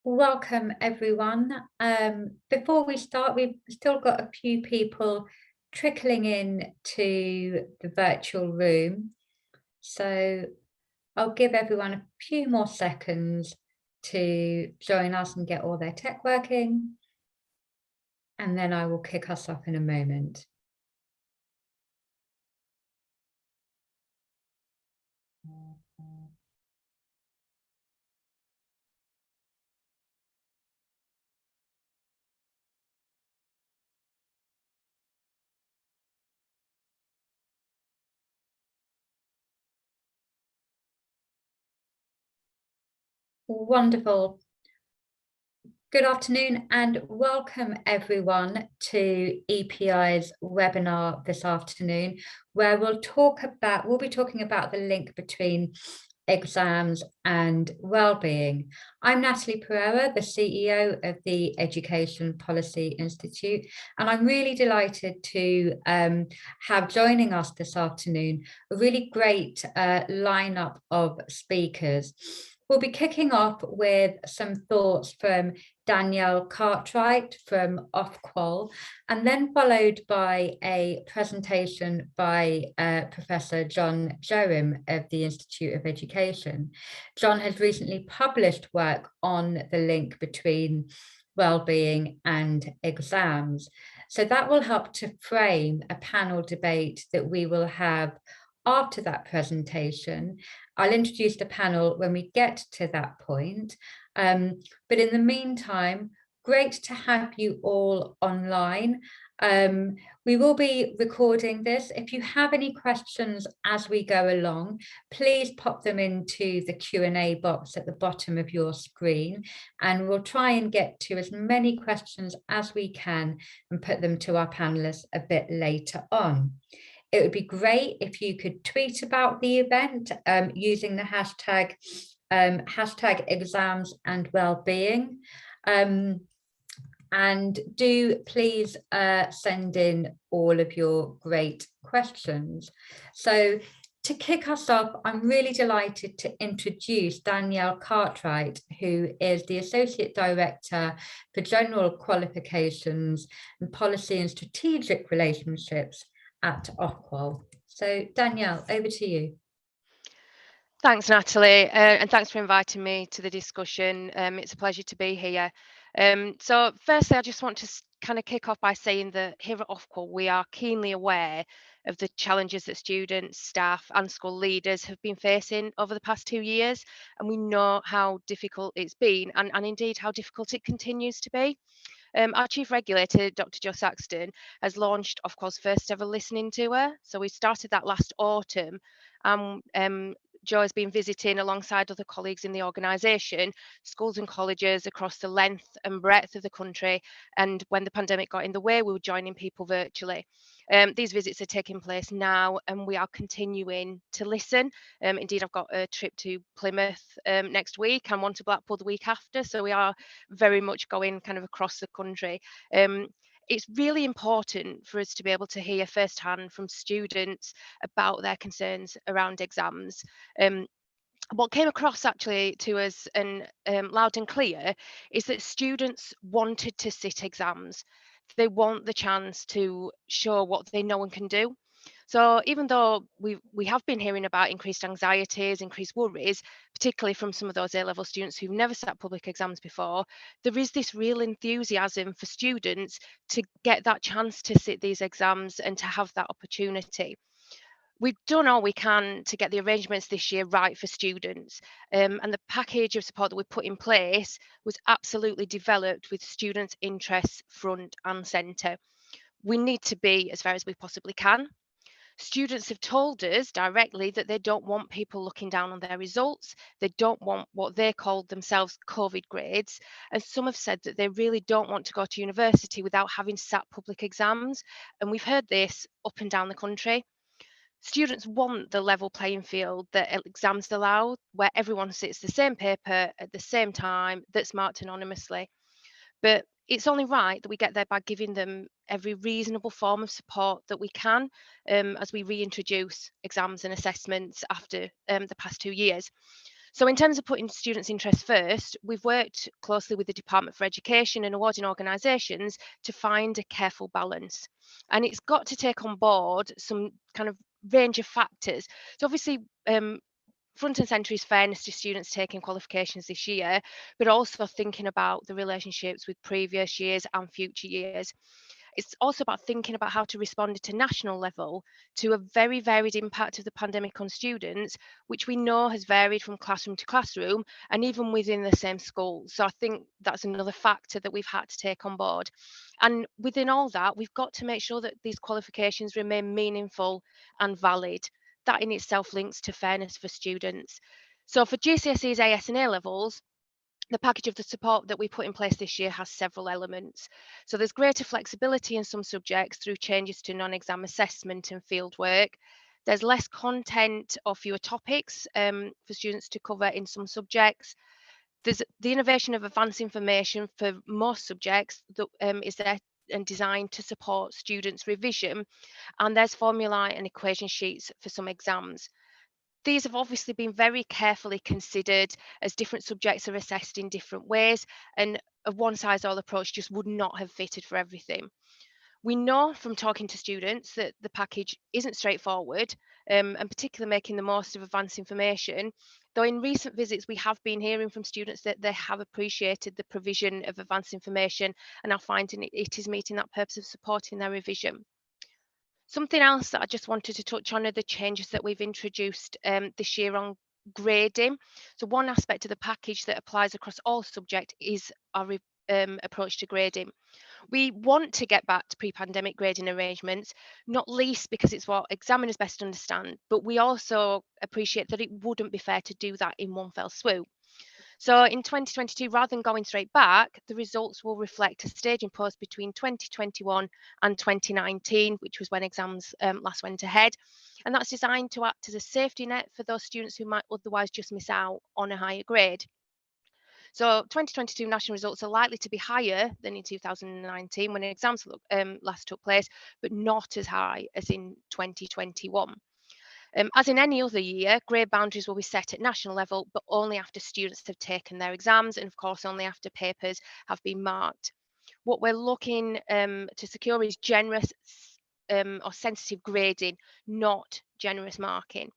Welcome, everyone. Before we start, we've still got a few people trickling in to the virtual room. So I'll give everyone a few more seconds to join us and get all their tech working. And then I will kick us off in a moment. Wonderful. Good afternoon and welcome everyone to EPI's webinar this afternoon, where we'll be talking about the link between exams and well-being. I'm Natalie Pereira, the CEO of the Education Policy Institute, and I'm really delighted to have joining us this afternoon a really great lineup of speakers. We'll be kicking off with some thoughts from Danielle Cartwright from Offqual, and then followed by a presentation by Professor John Jerrim of the Institute of Education. John has recently published work on the link between well-being and exams. So that will help to frame a panel debate that we will have after that presentation. I'll introduce the panel when we get to that point. But in the meantime, great to have you all online. We will be recording this. If you have any questions as we go along, please pop them into the Q&A box at the bottom of your screen, and we'll try and get to as many questions as we can and put them to our panelists a bit later on. It would be great if you could tweet about the event using the hashtag exams and well-being. And do please send in all of your great questions. So to kick us off, I'm really delighted to introduce Danielle Cartwright, who is the Associate Director for General Qualifications and Policy and Strategic Relationships at Offqual. So Danielle, over to you. Thanks, Natalie, and thanks for inviting me to the discussion. It's a pleasure to be here. So firstly, I just want to kind of kick off by saying that here at Offqual, we are keenly aware of the challenges that students, staff and school leaders have been facing over the past 2 years, and we know how difficult it's been and indeed how difficult it continues to be. Our Chief Regulator, Dr. Jo Saxton, has launched Ofqual's first ever listening tour. So we started that last autumn. Jo has been visiting alongside other colleagues in the organisation, schools and colleges across the length and breadth of the country. And when the pandemic got in the way, we were joining people virtually. These visits are taking place now and we are continuing to listen. Indeed, I've got a trip to Plymouth next week and one to Blackpool the week after. So we are very much going kind of across the country. It's really important for us to be able to hear firsthand from students about their concerns around exams. What came across actually to us and loud and clear is that students wanted to sit exams. They want the chance to show what they know and can do. So even though we have been hearing about increased anxieties, increased worries, particularly from some of those A-level students who've never sat public exams before, there is this real enthusiasm for students to get that chance to sit these exams and to have that opportunity. We've done all we can to get the arrangements this year right for students, and the package of support that we put in place was absolutely developed with students' interests front and centre. We need to be as fair as we possibly can. Students have told us directly that they don't want people looking down on their results. They don't want what they called themselves COVID grades. And some have said that they really don't want to go to university without having sat public exams. And we've heard this up and down the country. Students want the level playing field that exams allow, where everyone sits the same paper at the same time that's marked anonymously. But it's only right that we get there by giving them every reasonable form of support that we can as we reintroduce exams and assessments after the past 2 years. So in terms of putting students' interests first, we've worked closely with the Department for Education and awarding organisations to find a careful balance. And it's got to take on board some kind of range of factors. So obviously, front and centre is fairness to students taking qualifications this year, but also thinking about the relationships with previous years and future years. It's also about thinking about how to respond at a national level to a very varied impact of the pandemic on students, which we know has varied from classroom to classroom and even within the same school. So I think that's another factor that we've had to take on board. And within all that, we've got to make sure that these qualifications remain meaningful and valid. That in itself links to fairness for students. So for GCSEs, AS and A levels, the package of the support that we put in place this year has several elements. So there's greater flexibility in some subjects through changes to non-exam assessment and fieldwork. There's less content or fewer topics for students to cover in some subjects. There's the innovation of advanced information for most subjects that is there and designed to support students' revision. And there's formulae and equation sheets for some exams. These have obviously been very carefully considered as different subjects are assessed in different ways, and a one-size-all approach just would not have fitted for everything. We know from talking to students that the package isn't straightforward, and particularly making the most of advanced information, though in recent visits we have been hearing from students that they have appreciated the provision of advanced information and are finding it is meeting that purpose of supporting their revision. Something else that I just wanted to touch on are the changes that we've introduced this year on grading. So one aspect of the package that applies across all subjects is our approach to grading. We want to get back to pre-pandemic grading arrangements, not least because it's what examiners best understand, but we also appreciate that it wouldn't be fair to do that in one fell swoop. So in 2022, rather than going straight back, the results will reflect a staging post between 2021 and 2019, which was when exams last went ahead. And that's designed to act as a safety net for those students who might otherwise just miss out on a higher grade. So 2022 national results are likely to be higher than in 2019 when exams last took place, but not as high as in 2021. As in any other year, grade boundaries will be set at national level, but only after students have taken their exams and, of course, only after papers have been marked. What we're looking to secure is generous or sensitive grading, not generous marking.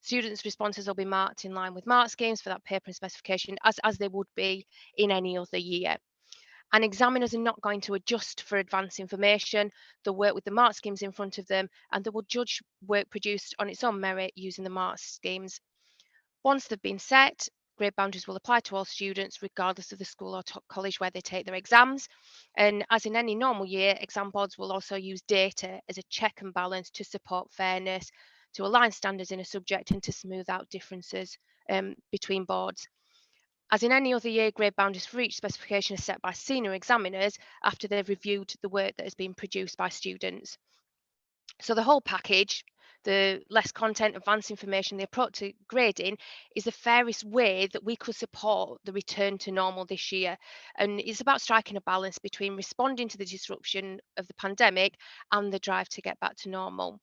Students' responses will be marked in line with mark schemes for that paper and specification, as they would be in any other year. And examiners are not going to adjust for advanced information. They'll work with the mark schemes in front of them and they will judge work produced on its own merit using the mark schemes. Once they've been set, grade boundaries will apply to all students regardless of the school or college where they take their exams. And as in any normal year, exam boards will also use data as a check and balance to support fairness, to align standards in a subject and to smooth out differences between boards. As in any other year, grade boundaries for each specification are set by senior examiners after they've reviewed the work that has been produced by students. So the whole package, the less content, advanced information, the approach to grading is the fairest way that we could support the return to normal this year. And it's about striking a balance between responding to the disruption of the pandemic and the drive to get back to normal.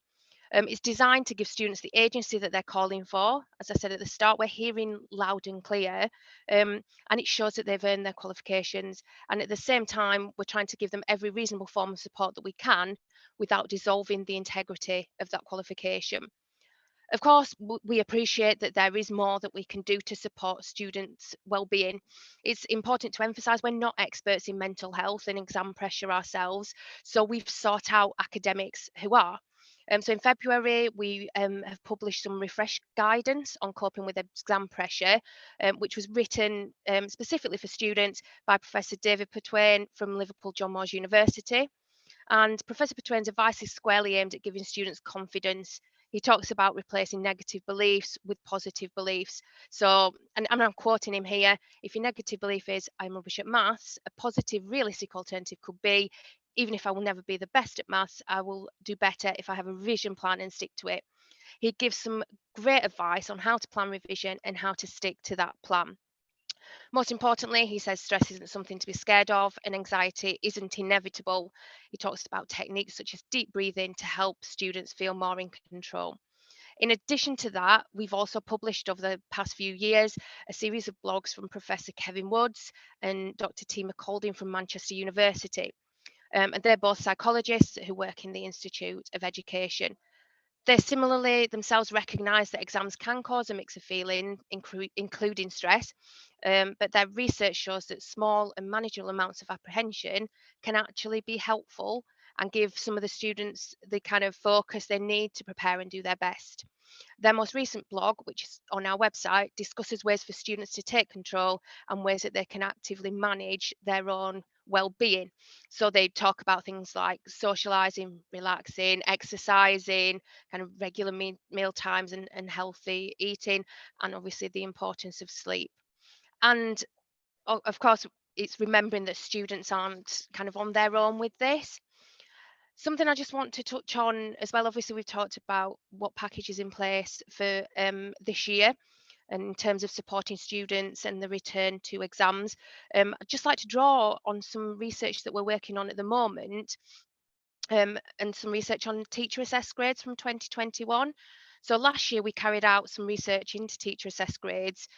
It's designed to give students the agency that they're calling for. As I said at the start, we're hearing loud and clear, and it shows that they've earned their qualifications. And at the same time, we're trying to give them every reasonable form of support that we can without dissolving the integrity of that qualification. Of course, we appreciate that there is more that we can do to support students' well-being. It's important to emphasise we're not experts in mental health and exam pressure ourselves, so we've sought out academics who are. So in February, we have published some refreshed guidance on coping with exam pressure, which was written specifically for students by Professor David Pertwain from Liverpool John Moores University. And Professor Pertwain's advice is squarely aimed at giving students confidence. He talks about replacing negative beliefs with positive beliefs. So, and I'm quoting him here, if your negative belief is, I'm rubbish at maths, a positive, realistic alternative could be, even if I will never be the best at maths, I will do better if I have a revision plan and stick to it. He gives some great advice on how to plan revision and how to stick to that plan. Most importantly, he says stress isn't something to be scared of and anxiety isn't inevitable. He talks about techniques such as deep breathing to help students feel more in control. In addition to that, we've also published over the past few years a series of blogs from Professor Kevin Woods and Dr. Tima Colding from Manchester University. And they're both psychologists who work in the Institute of Education. They similarly themselves recognise that exams can cause a mix of feeling, including stress, but their research shows that small and manageable amounts of apprehension can actually be helpful and give some of the students the kind of focus they need to prepare and do their best. Their most recent blog, which is on our website, discusses ways for students to take control and ways that they can actively manage their own well-being. So they talk about things like socializing, relaxing, exercising, kind of regular meal times and healthy eating, and obviously the importance of sleep. And of course, it's remembering that students aren't kind of on their own with this. Something I just want to touch on as well, obviously we've talked about what package is in place for this year and in terms of supporting students and the return to exams. I'd just like to draw on some research that we're working on at the moment, and some research on teacher assessed grades from 2021. So last year we carried out some research into teacher assessed grades,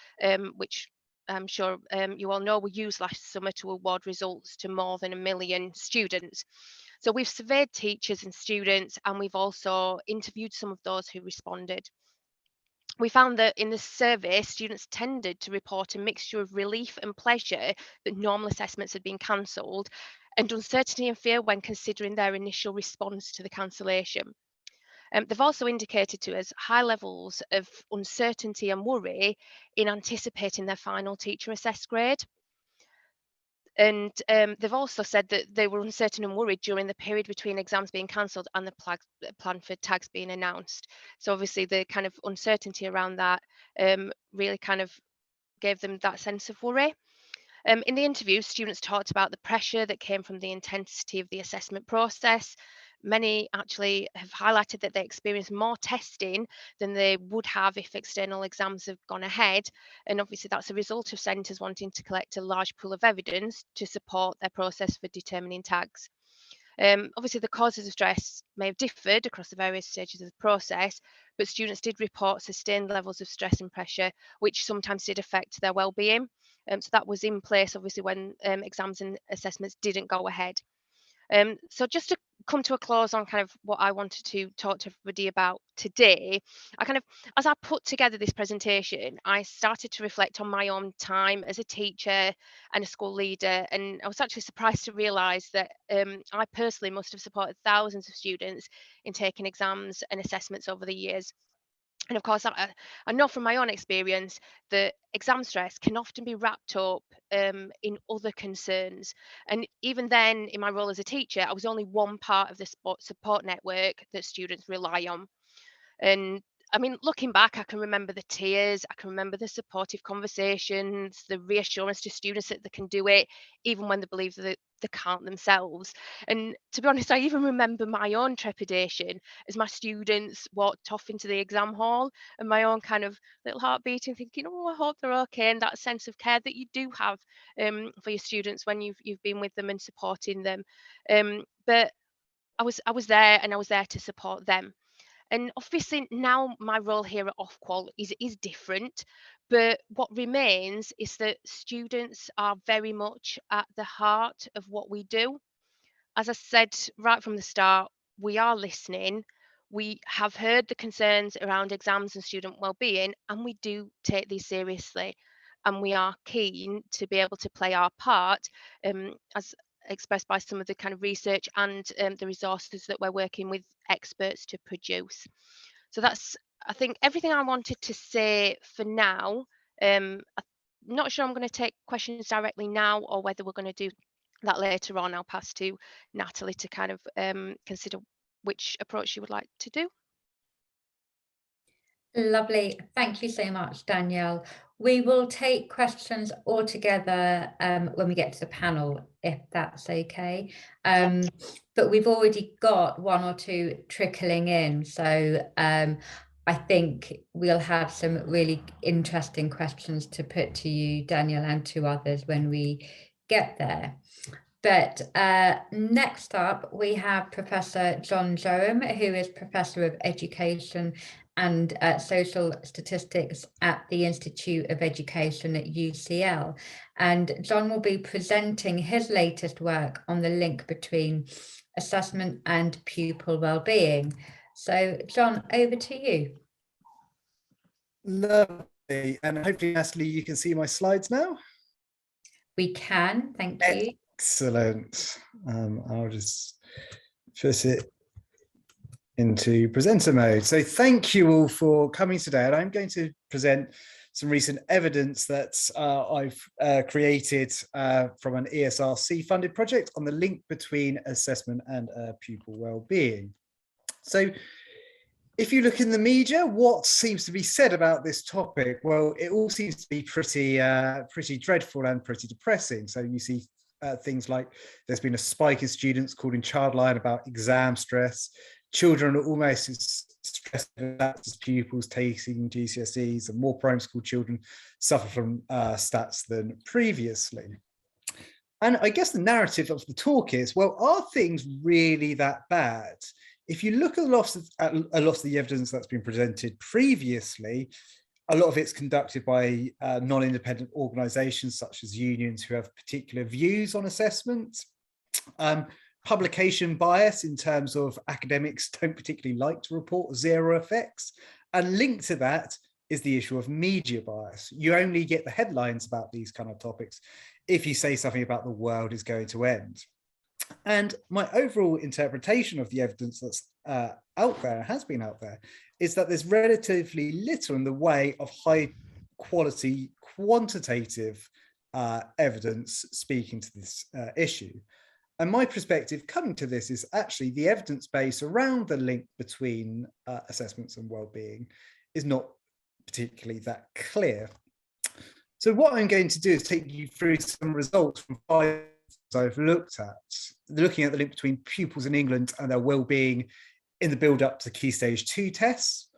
which I'm sure you all know were used last summer to award results to more than 1 million students. So we've surveyed teachers and students, and we've also interviewed some of those who responded. We found that in the survey, students tended to report a mixture of relief and pleasure that normal assessments had been cancelled, and uncertainty and fear when considering their initial response to the cancellation. They've also indicated to us high levels of uncertainty and worry in anticipating their final teacher assessed grade. And they've also said that they were uncertain and worried during the period between exams being cancelled and the plan for tags being announced. So obviously the kind of uncertainty around that really kind of gave them that sense of worry. In the interview, students talked about the pressure that came from the intensity of the assessment process. Many actually have highlighted that they experienced more testing than they would have if external exams have gone ahead. And obviously that's a result of centres wanting to collect a large pool of evidence to support their process for determining tags. Obviously, the causes of stress may have differed across the various stages of the process, but students did report sustained levels of stress and pressure, which sometimes did affect their well-being. So that was in place, obviously, when exams and assessments didn't go ahead. So just to come to a close on kind of what I wanted to talk to everybody about today, as I put together this presentation, I started to reflect on my own time as a teacher and a school leader, and I was actually surprised to realise that I personally must have supported thousands of students in taking exams and assessments over the years. And of course, I know from my own experience that exam stress can often be wrapped up in other concerns. And even then, in my role as a teacher, I was only one part of the support network that students rely on. And I mean, looking back, I can remember the tears, I can remember the supportive conversations, the reassurance to students that they can do it, even when they believe that they can't themselves. And to be honest, I even remember my own trepidation as my students walked off into the exam hall and my own kind of little heart beating, thinking, oh, I hope they're okay. And that sense of care that you do have for your students when you've been with them and supporting them. But I was there and I was there to support them. And obviously now my role here at Offqual is different, but what remains is that students are very much at the heart of what we do. As I said right from the start, we are listening. We have heard the concerns around exams and student wellbeing, and we do take these seriously. And we are keen to be able to play our part, as expressed by some of the kind of research and the resources that we're working with experts to produce. So that's, I think, everything I wanted to say for now. I'm not sure I'm going to take questions directly now or whether we're going to do that later on. I'll pass to Natalie to kind of consider which approach you would like to do. Lovely. Thank you so much, Danielle. We will take questions all together when we get to the panel, if that's okay. But we've already got one or two trickling in. So I think we'll have some really interesting questions to put to you, Danielle, and to others when we get there. But next up, we have Professor John Jerrim, who is Professor of Education and Social Statistics at the Institute of Education at UCL. And John will be presenting his latest work on the link between assessment and pupil well-being. So John, over to you. Lovely. And hopefully, Natalie, you can see my slides now. We can, thank you. Excellent. I'll just put it into presenter mode. So thank you all for coming today. And I'm going to present some recent evidence that I've created from an ESRC funded project on the link between assessment and pupil well-being. So if you look in the media, what seems to be said about this topic? Well, it all seems to be pretty dreadful and pretty depressing. So you see things like there's been a spike in students calling Childline about exam stress. Children are almost as stressed as pupils taking GCSEs, and more primary school children suffer from stats than previously. And I guess the narrative of the talk is, well, are things really that bad? If you look at a lot of the evidence that's been presented previously, a lot of it's conducted by non-independent organisations such as unions who have particular views on assessment. Publication bias in terms of academics don't particularly like to report zero effects. And linked to that is the issue of media bias. You only get the headlines about these kind of topics if you say something about the world is going to end. And my overall interpretation of the evidence that's out there, has been out there, is that there's relatively little in the way of high quality quantitative evidence speaking to this issue. And my perspective coming to this is actually the evidence base around the link between assessments and well-being is not particularly that clear. So what I'm going to do is take you through some results from 5 I've looked at, looking at the link between pupils in England and their well-being in the build-up to Key Stage 2 tests.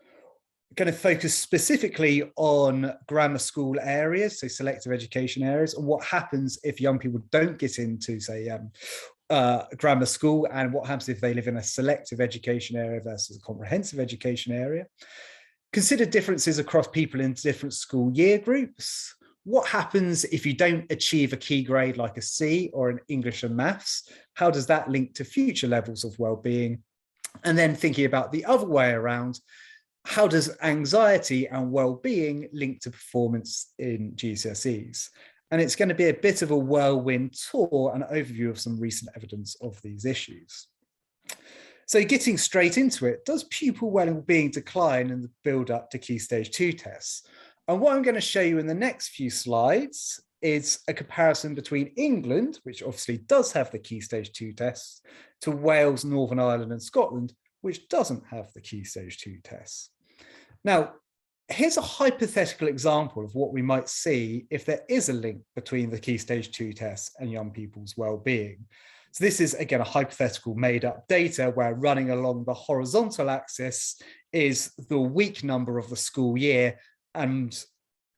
I'm going to focus specifically on grammar school areas, so selective education areas, and what happens if young people don't get into, say, grammar school, and what happens if they live in a selective education area versus a comprehensive education area. Consider differences across people in different school year groups. What happens if you don't achieve a key grade like a C or in English and maths? How does that link to future levels of well-being? And then thinking about the other way around, how does anxiety and well-being link to performance in GCSEs? And it's going to be a bit of a whirlwind tour and overview of some recent evidence of these issues. So getting straight into it, does pupil well-being decline in the build-up to Key Stage 2 tests? And what I'm going to show you in the next few slides is a comparison between England, which obviously does have the Key Stage 2 tests, to Wales, Northern Ireland and Scotland, which doesn't have the Key Stage 2 tests. Now, here's a hypothetical example of what we might see if there is a link between the Key Stage 2 tests and young people's well-being. So this is, again, a hypothetical made-up data where running along the horizontal axis is the week number of the school year. And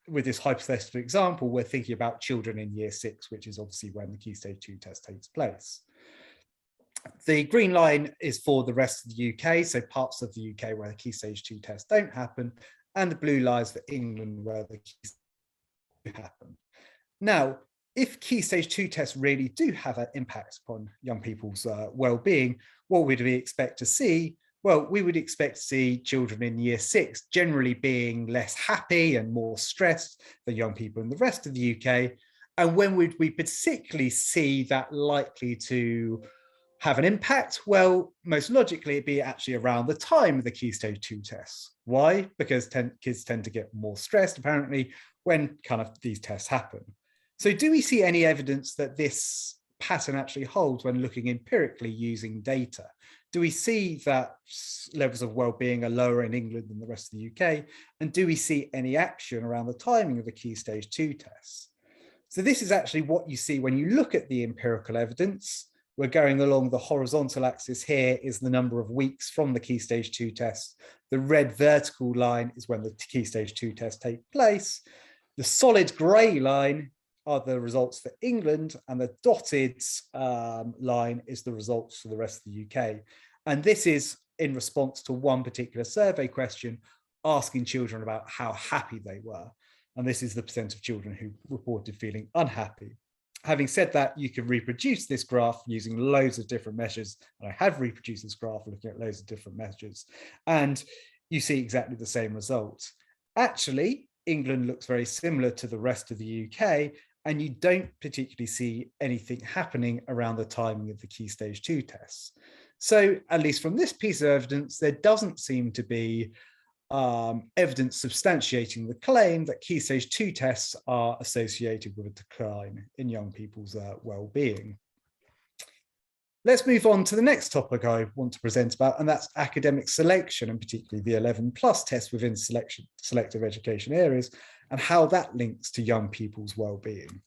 with this hypothetical example, we're thinking about children in year 6, which is obviously when the Key Stage 2 test takes place. The green line is for the rest of the UK, so parts of the UK where the Key Stage 2 tests don't happen, and the blue lines for England where the Key Stage 2 happen. Now, if Key Stage 2 tests really do have an impact upon young people's well-being, what would we expect to see? Well, we would expect to see children in year 6 generally being less happy and more stressed than young people in the rest of the UK. And when would we particularly see that likely to have an impact? Well, most logically, it'd be actually around the time of the Key Stage 2 tests. Why? Because kids tend to get more stressed, apparently, when kind of these tests happen. So do we see any evidence that this pattern actually holds when looking empirically using data? Do we see that levels of well-being are lower in England than the rest of the UK? And do we see any action around the timing of the Key Stage 2 tests? So this is actually what you see when you look at the empirical evidence. We're going along the horizontal axis here is the number of weeks from the Key Stage 2 test. The red vertical line is when the Key Stage 2 tests take place. The solid grey line are the results for England, and the dotted line is the results for the rest of the UK. And this is in response to one particular survey question, asking children about how happy they were. And this is the percent of children who reported feeling unhappy. Having said that, you can reproduce this graph using loads of different measures. And I have reproduced this graph looking at loads of different measures. And you see exactly the same results. Actually, England looks very similar to the rest of the UK, and you don't particularly see anything happening around the timing of the key stage 2 tests. So at least from this piece of evidence, there doesn't seem to be evidence substantiating the claim that key stage 2 tests are associated with a decline in young people's well-being. Let's move on to the next topic I want to present about, and that's academic selection, and particularly the 11+ test within selective education areas, and how that links to young people's well-being.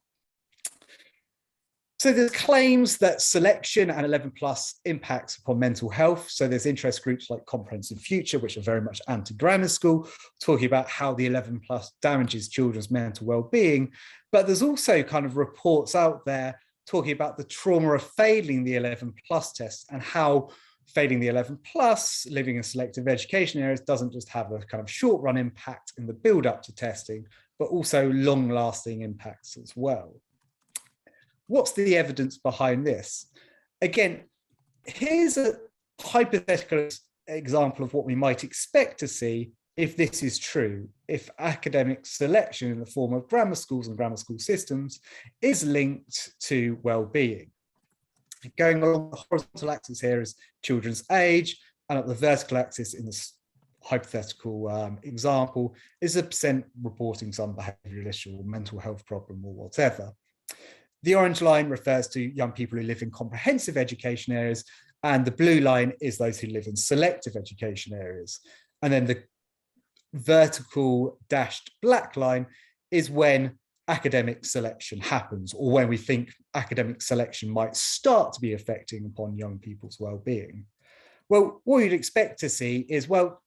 So there's claims that selection and 11+ impacts upon mental health. So there's interest groups like Comprehensive Future, which are very much anti-grammar school, talking about how the 11+ damages children's mental well-being. But there's also kind of reports out there talking about the trauma of failing the 11+ test, and how failing the 11+ living in selective education areas doesn't just have a kind of short-run impact in the build-up to testing, but also long-lasting impacts as well. What's the evidence behind this? Again, here's a hypothetical example of what we might expect to see if this is true, if academic selection in the form of grammar schools and grammar school systems is linked to well-being. Going along the horizontal axis here is children's age, and at the vertical axis in this hypothetical example is a percent reporting some behavioural issue or mental health problem or whatever. The orange line refers to young people who live in comprehensive education areas, and the blue line is those who live in selective education areas. And then the vertical dashed black line is when academic selection happens, or when we think academic selection might start to be affecting upon young people's well-being. Well, what you'd expect to see is, well,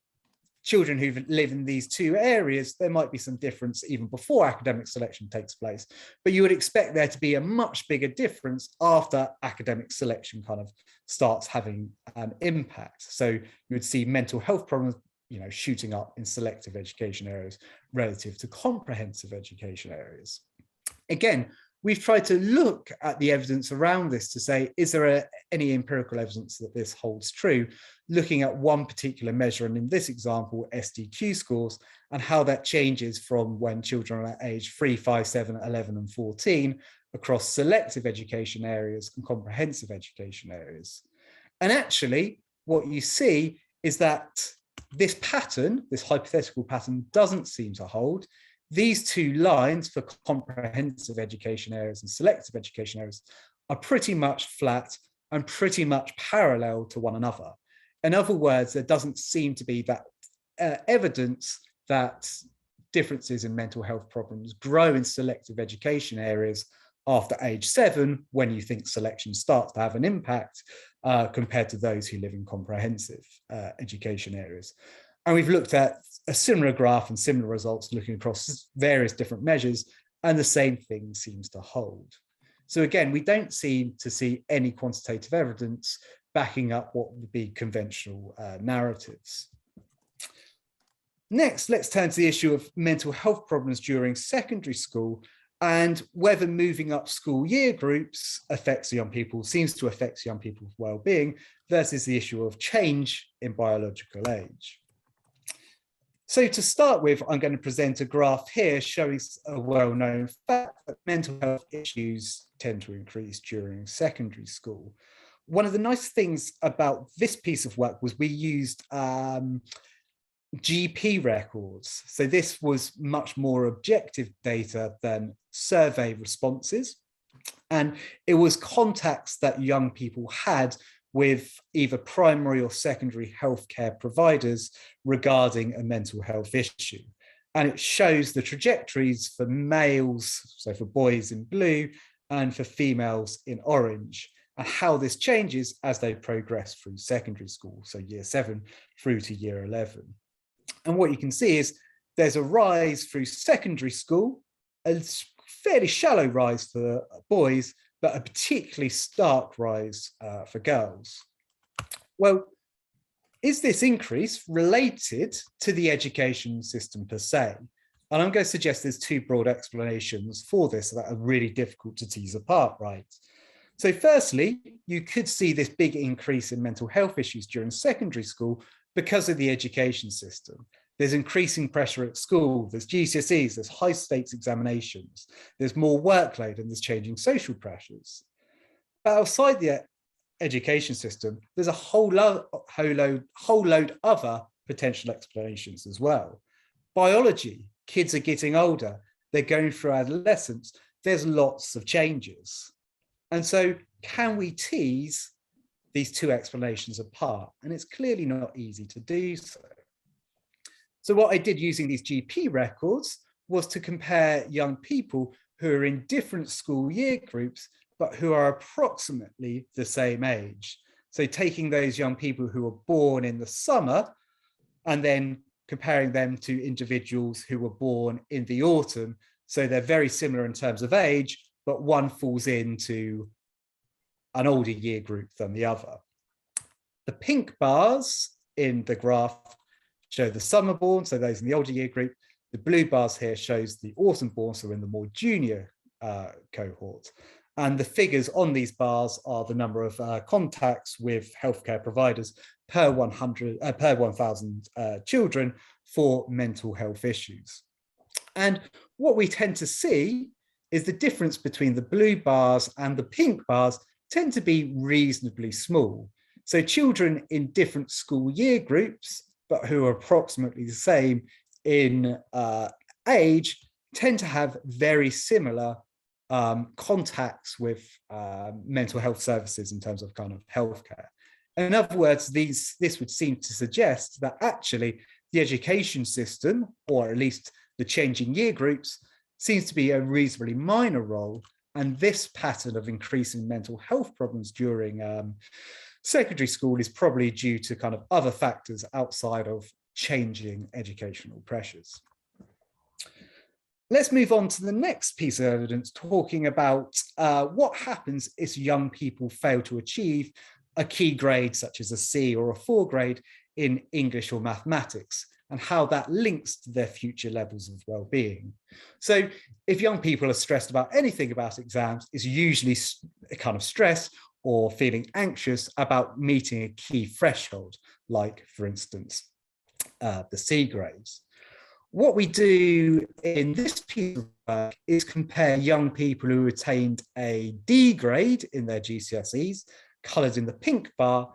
children who live in these two areas, there might be some difference even before academic selection takes place, but you would expect there to be a much bigger difference after academic selection kind of starts having an impact. So you would see mental health problems, shooting up in selective education areas relative to comprehensive education areas. Again, we've tried to look at the evidence around this to say, is there any empirical evidence that this holds true, looking at one particular measure, and in this example, SDQ scores, and how that changes from when children are at age 3, 5, 7, 11, and 14 across selective education areas and comprehensive education areas. And actually, what you see is that this pattern, this hypothetical pattern, doesn't seem to hold. These two lines for comprehensive education areas and selective education areas are pretty much flat and pretty much parallel to one another. In other words, there doesn't seem to be that evidence that differences in mental health problems grow in selective education areas after age 7, when you think selection starts to have an impact, compared to those who live in comprehensive education areas. And we've looked at a similar graph and similar results looking across various different measures, and the same thing seems to hold. So again, we don't seem to see any quantitative evidence backing up what would be conventional narratives. Next, let's turn to the issue of mental health problems during secondary school, and whether moving up school year groups seems to affect young people's well-being versus the issue of change in biological age. So to start with, I'm going to present a graph here showing a well-known fact that mental health issues tend to increase during secondary school. One of the nice things about this piece of work was we used GP records. So this was much more objective data than survey responses. And it was contacts that young people had with either primary or secondary healthcare providers regarding a mental health issue. And it shows the trajectories for males, so for boys in blue, and for females in orange, and how this changes as they progress through secondary school, so year 7 through to year 11. And what you can see is there's a rise through secondary school, a fairly shallow rise for boys, but a particularly stark rise for girls. Well, is this increase related to the education system per se? And I'm going to suggest there's two broad explanations for this that are really difficult to tease apart, right? So firstly, you could see this big increase in mental health issues during secondary school because of the education system. There's increasing pressure at school, there's GCSEs, there's high stakes examinations, there's more workload, and there's changing social pressures. But outside the education system, there's a whole load other potential explanations as well. Biology, kids are getting older, they're going through adolescence, there's lots of changes. And so can we tease these two explanations apart? And it's clearly not easy to do so. So what I did using these GP records was to compare young people who are in different school year groups, but who are approximately the same age. So taking those young people who were born in the summer and then comparing them to individuals who were born in the autumn. So they're very similar in terms of age, but one falls into an older year group than the other. The pink bars in the graph show the summer born, so those in the older year group. The blue bars here shows the autumn born, so in the more junior cohort. And the figures on these bars are the number of contacts with healthcare providers per 1,000 children for mental health issues. And what we tend to see is the difference between the blue bars and the pink bars tend to be reasonably small. So children in different school year groups, but who are approximately the same in age, tend to have very similar contacts with mental health services in terms of kind of healthcare. In other words, this would seem to suggest that actually the education system, or at least the changing year groups, seems to be a reasonably minor role. And this pattern of increasing mental health problems during secondary school is probably due to kind of other factors outside of changing educational pressures. Let's move on to the next piece of evidence, talking about what happens if young people fail to achieve a key grade such as a C or a 4 grade in English or mathematics, and how that links to their future levels of well-being. So if young people are stressed about anything about exams, it's usually a kind of stress or feeling anxious about meeting a key threshold, like, for instance, the C grades. What we do in this piece of work is compare young people who attained a D grade in their GCSEs, coloured in the pink bar,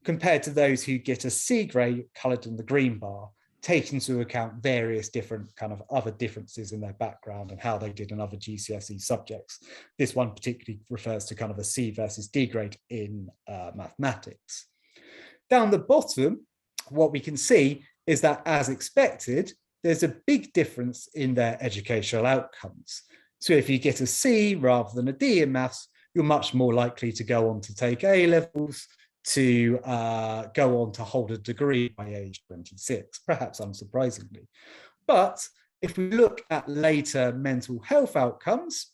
compared to those who get a C grade, coloured in the green bar, taking into account various different kind of other differences in their background and how they did in other GCSE subjects. This one particularly refers to kind of a C versus D grade in mathematics. Down the bottom, what we can see is that, as expected, there's a big difference in their educational outcomes. So if you get a C rather than a D in maths, you're much more likely to go on to take A levels, to go on to hold a degree by age 26, perhaps unsurprisingly. But if we look at later mental health outcomes,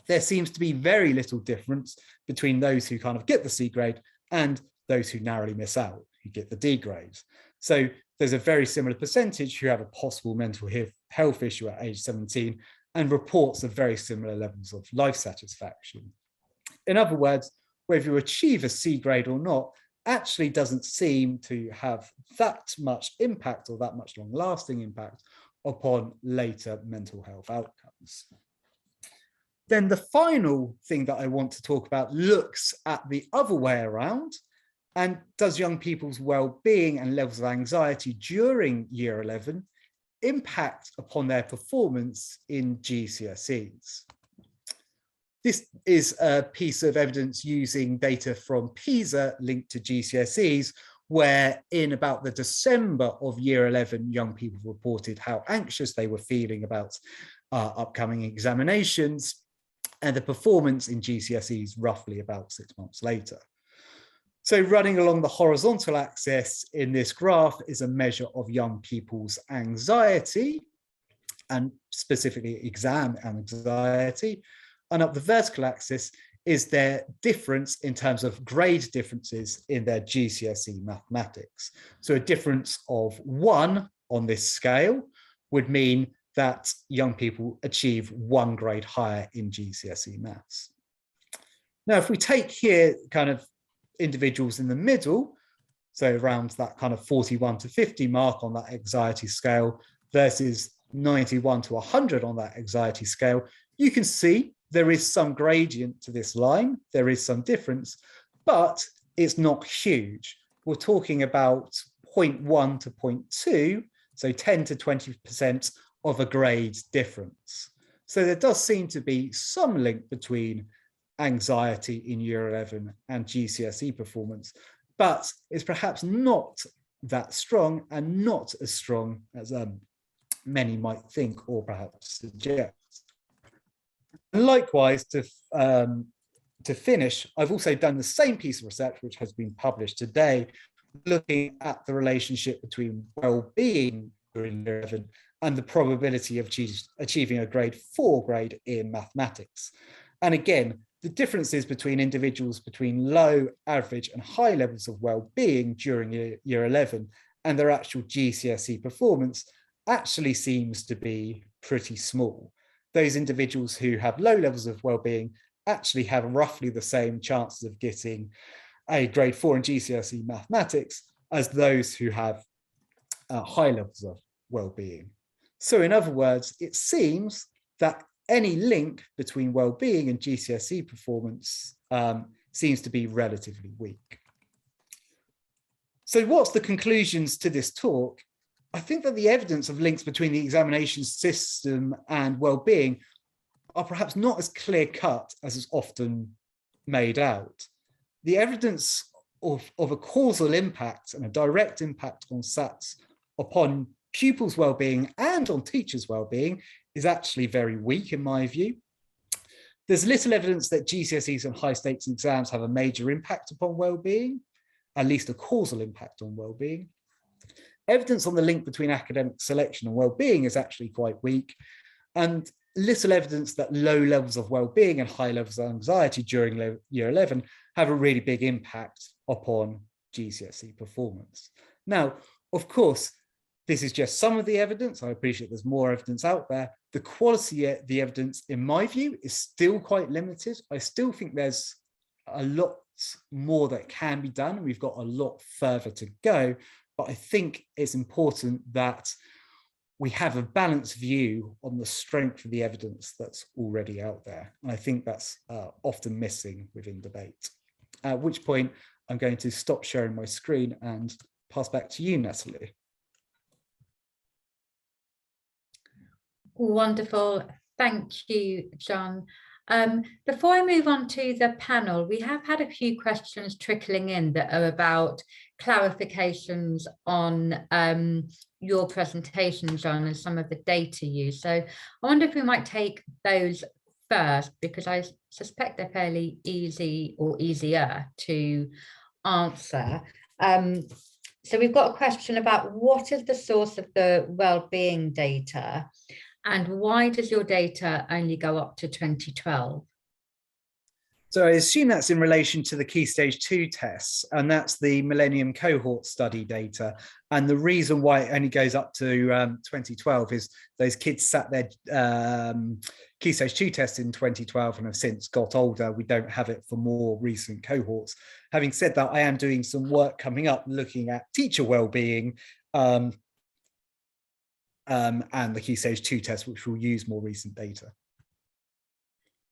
there seems to be very little difference between those who kind of get the C grade and those who narrowly miss out, who get the D grade. So there's a very similar percentage who have a possible mental health issue at age 17 and reports of very similar levels of life satisfaction. In other words, whether you achieve a C grade or not actually doesn't seem to have that much impact or that much long-lasting impact upon later mental health outcomes. Then the final thing that I want to talk about looks at the other way around, and does young people's well-being and levels of anxiety during year 11 impact upon their performance in GCSEs? This is a piece of evidence using data from PISA linked to GCSEs, where in about the December of year 11, young people reported how anxious they were feeling about upcoming examinations, and the performance in GCSEs roughly about 6 months later. So running along the horizontal axis in this graph is a measure of young people's anxiety, and specifically exam anxiety. And up the vertical axis is their difference in terms of grade differences in their GCSE mathematics. So a difference of 1 on this scale would mean that young people achieve 1 grade higher in GCSE maths. Now, if we take here kind of individuals in the middle, so around that kind of 41 to 50 mark on that anxiety scale versus 91 to 100 on that anxiety scale, you can see there is some gradient to this line, there is some difference, but it's not huge. We're talking about 0.1 to 0.2, so 10 to 20% of a grade difference. So there does seem to be some link between anxiety in Year 11 and GCSE performance, but it's perhaps not that strong and not as strong as many might think or perhaps suggest. And likewise, to finish, I've also done the same piece of research, which has been published today, looking at the relationship between well-being during Year 11 and the probability of achieving a grade 4 grade in mathematics. And again, the differences between individuals between low, average and high levels of well-being during Year 11 and their actual GCSE performance actually seems to be pretty small. Those individuals who have low levels of well-being actually have roughly the same chances of getting a grade 4 in GCSE mathematics as those who have high levels of well-being. So in other words, it seems that any link between well-being and GCSE performance seems to be relatively weak. So what's the conclusions to this talk? I think that the evidence of links between the examination system and well-being are perhaps not as clear-cut as is often made out. The evidence of a causal impact and a direct impact on SATs upon pupils' well-being and on teachers' well-being is actually very weak in my view. There's little evidence that GCSEs and high stakes exams have a major impact upon well-being, at least a causal impact on well-being. Evidence on the link between academic selection and well-being is actually quite weak, and little evidence that low levels of well-being and high levels of anxiety during Year 11 have a really big impact upon GCSE performance. Now, of course, this is just some of the evidence. I appreciate there's more evidence out there. The quality of the evidence, in my view, is still quite limited. I still think there's a lot more that can be done, and we've got a lot further to go. But I think it's important that we have a balanced view on the strength of the evidence that's already out there. And I think that's often missing within debate. At which point I'm going to stop sharing my screen and pass back to you, Natalie. Wonderful. Thank you, John. Before I move on to the panel, we have had a few questions trickling in that are about clarifications on your presentation, John, and some of the data used. So I wonder if we might take those first, because I suspect they're fairly easy or easier to answer. So we've got a question about what is the source of the well-being data? And why does your data only go up to 2012? So I assume that's in relation to the Key Stage 2 tests, and that's the Millennium Cohort Study data. And the reason why it only goes up to 2012 is those kids sat their Key Stage 2 tests in 2012 and have since got older. We don't have it for more recent cohorts. Having said that, I am doing some work coming up looking at teacher wellbeing and the Key Stage 2 test, which will use more recent data.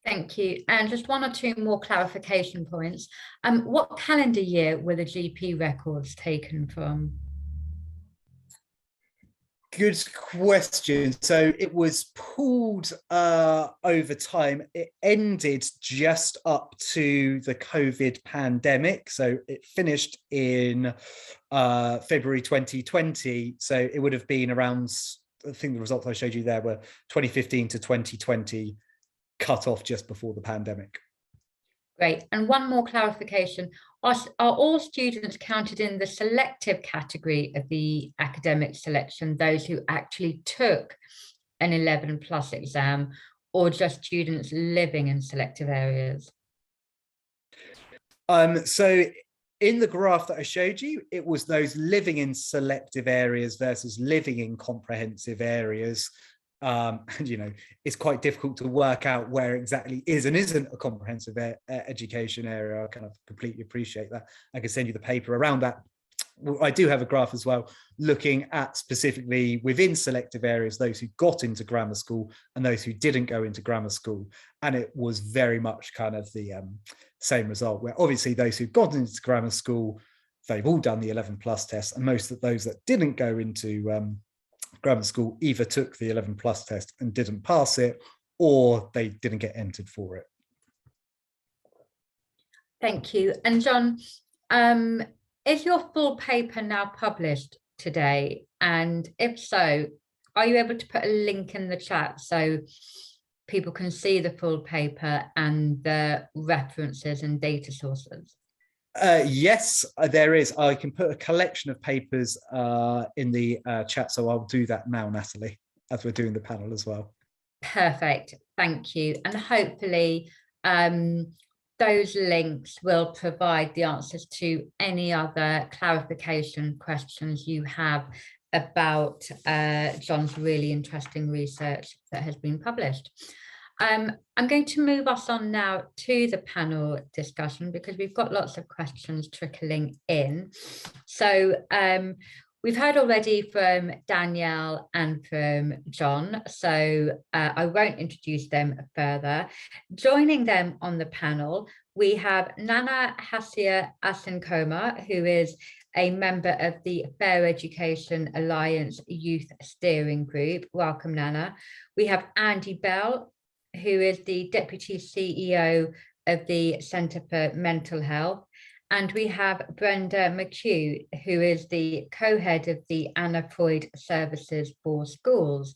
Thank you. And just one or two more clarification points. What calendar year were the GP records taken from? Good question. So it was pulled over time. It ended just up to the COVID pandemic. So it finished in February 2020. So it would have been around, I think the results I showed you there were 2015 to 2020, cut off just before the pandemic. Great. And one more clarification. Are all students counted in the selective category of the academic selection, those who actually took an 11+ exam, or just students living in selective areas? So in the graph that I showed you, it was those living in selective areas versus living in comprehensive areas. And, you know, it's quite difficult to work out where exactly is and isn't a comprehensive education area. I kind of completely appreciate that. I can send you the paper around that. I do have a graph as well, looking at specifically within selective areas, those who got into grammar school and those who didn't go into grammar school. And it was very much kind of the same result, where obviously those who got into grammar school, they've all done the 11 plus test, and most of those that didn't go into grammar school either took the 11 plus test and didn't pass it, or they didn't get entered for it. Thank you. And John, is your full paper now published today? And if so, are you able to put a link in the chat so people can see the full paper and the references and data sources? Yes, there is. I can put a collection of papers in the chat, so I'll do that now, Natalie, as we're doing the panel as well. Perfect, thank you. And hopefully those links will provide the answers to any other clarification questions you have about John's really interesting research that has been published. I'm going to move us on now to the panel discussion because we've got lots of questions trickling in. So we've heard already from Danielle and from John, so I won't introduce them further. Joining them on the panel, we have Nana Hasia Asankoma, who is a member of the Fair Education Alliance Youth Steering Group. Welcome, Nana. We have Andy Bell, who is the Deputy CEO of the Centre for Mental Health. And we have Brenda McHugh, who is the co-head of the Anna Freud Services for Schools.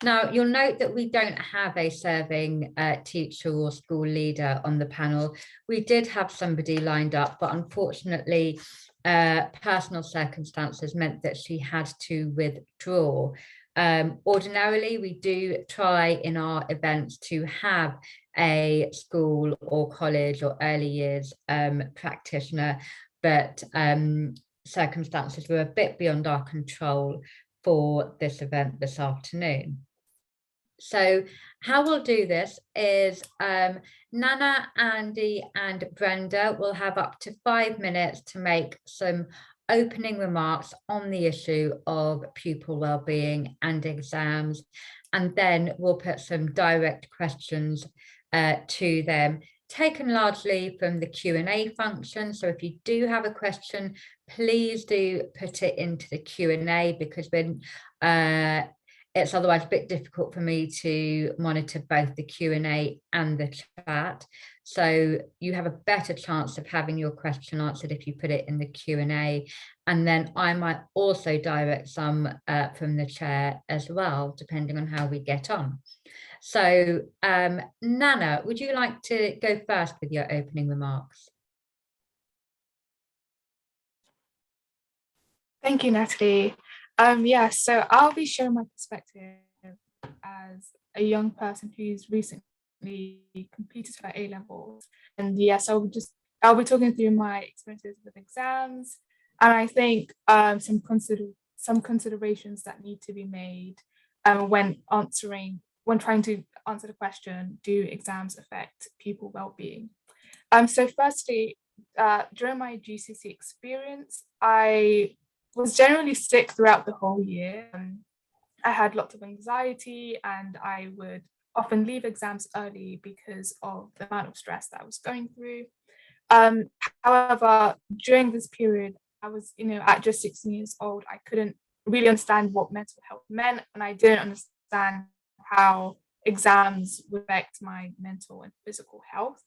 Now, you'll note that we don't have a serving teacher or school leader on the panel. We did have somebody lined up, but unfortunately, personal circumstances meant that she had to withdraw. Ordinarily, we do try in our events to have a school or college or early years practitioner, but circumstances were a bit beyond our control for this event this afternoon. So how we'll do this is Nana, Andy and Brenda will have up to 5 minutes to make some opening remarks on the issue of pupil wellbeing and exams, and then we'll put some direct questions to them, taken largely from the Q&A function. So if you do have a question, please do put it into the Q&A, because when it's otherwise a bit difficult for me to monitor both the Q&A and the chat. So you have a better chance of having your question answered if you put it in the Q&A. And then I might also direct some from the chair as well, depending on how we get on. So Nana, would you like to go first with your opening remarks? Thank you, Natalie. Yeah, so I'll be sharing my perspective as a young person who's recently completed her A-levels. And yes, I'll be talking through my experiences with exams. And I think some considerations that need to be made when trying to answer the question, do exams affect pupil well-being? So firstly, during my GCSE experience, I was generally sick throughout the whole year. I had lots of anxiety and I would often leave exams early because of the amount of stress that I was going through. However, during this period, I was, at just 16 years old, I couldn't really understand what mental health meant, and I didn't understand how exams would affect my mental and physical health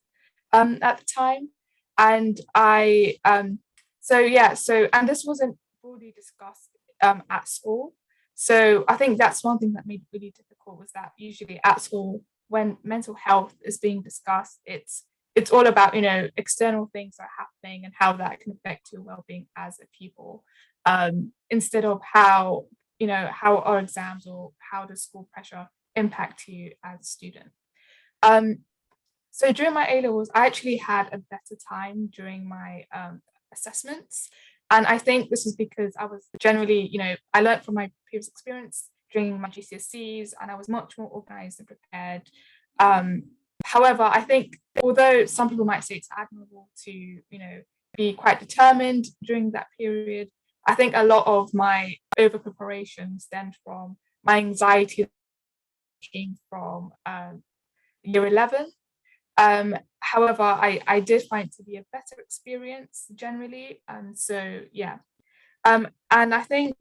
at the time. And and this wasn't broadly discussed at school. So I think that's one thing that made it really difficult, was that usually at school, when mental health is being discussed, it's all about, external things that are happening and how that can affect your well-being as a pupil, instead of how our exams or how does school pressure impact you as a student. So during my A-levels, I actually had a better time during my assessments. And I think this is because I was generally, I learned from my previous experience during my GCSEs, and I was much more organized and prepared. However, I think although some people might say it's admirable to, be quite determined during that period, I think a lot of my over preparation stemmed from my anxiety that came from year 11. However, I did find it to be a better experience generally. So yeah. And I think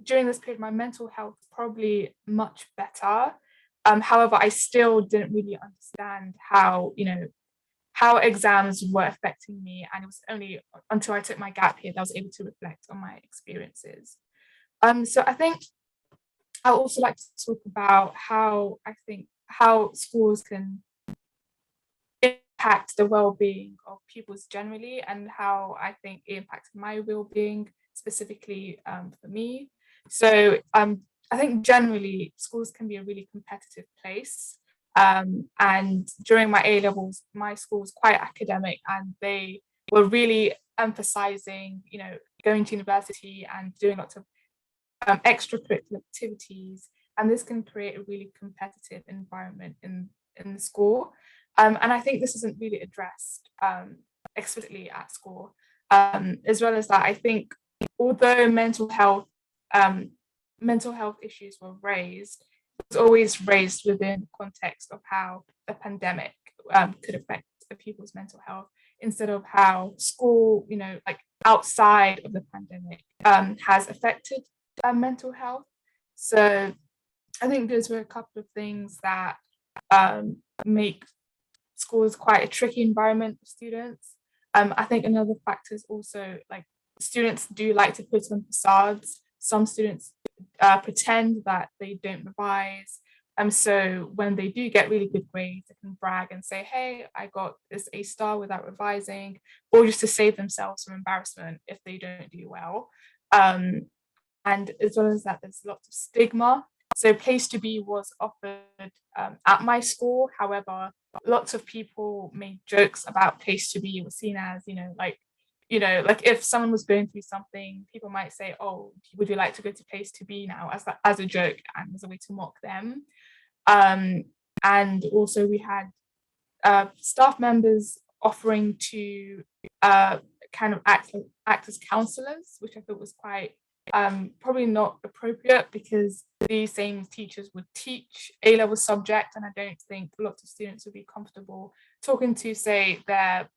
during this period, my mental health was probably much better. However, I still didn't really understand how exams were affecting me. And it was only until I took my gap year that I was able to reflect on my experiences. So I think I also like to talk about how schools can impact the well-being of pupils generally, and how I think it impacted my well-being specifically for me. So I think generally schools can be a really competitive place. And during my A-levels, my school was quite academic, and they were really emphasizing, going to university and doing lots of extracurricular activities. And this can create a really competitive environment in the school. And I think this isn't really addressed explicitly at school. As well as that, I think although mental health issues were raised, it was always raised within the context of how the pandemic could affect the people's mental health, instead of how school, like outside of the pandemic, has affected mental health. So I think those were a couple of things that make schools quite a tricky environment for students. I think another factor is also like students do like to put on facades. Some students pretend that they don't revise. So when they do get really good grades, they can brag and say, hey, I got this A star without revising, or just to save themselves from embarrassment if they don't do well. And as well as that, there's lots of stigma. So Place to Be was offered at my school. However, lots of people made jokes about Place to Be. It was seen as, like if someone was going through something, people might say, oh, would you like to go to Place to Be now, as a joke and as a way to mock them. And also we had staff members offering to kind of act as counselors, which I thought was quite probably not appropriate, because these same teachers would teach A-level subject, and I don't think lots of students would be comfortable talking to, say, their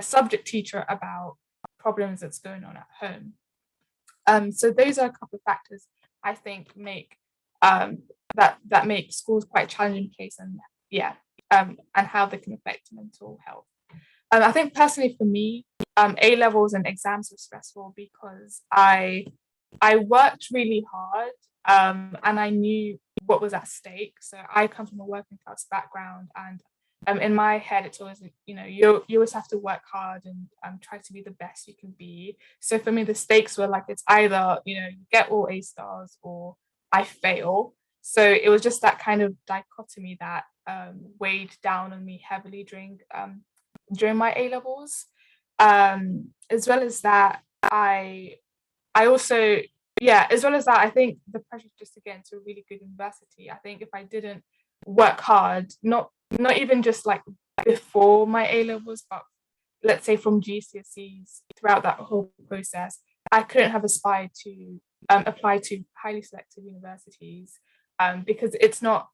subject teacher about problems that's going on at home. So those are a couple of factors I think make that make schools quite a challenging place, and and how they can affect mental health. I think personally for me, A-levels and exams were stressful because I worked really hard, and I knew what was at stake. So I come from a working class background, and in my head, it's always, you always have to work hard and try to be the best you can be. So for me, the stakes were like, it's either, you get all A stars or I fail. So it was just that kind of dichotomy that weighed down on me heavily during my A-levels. As well as that, I also, as well as that, I think the pressure just to get into a really good university. I think if I didn't work hard, not even just like before my A-levels, but let's say from GCSEs, throughout that whole process, I couldn't have aspired to apply to highly selective universities. Because it's not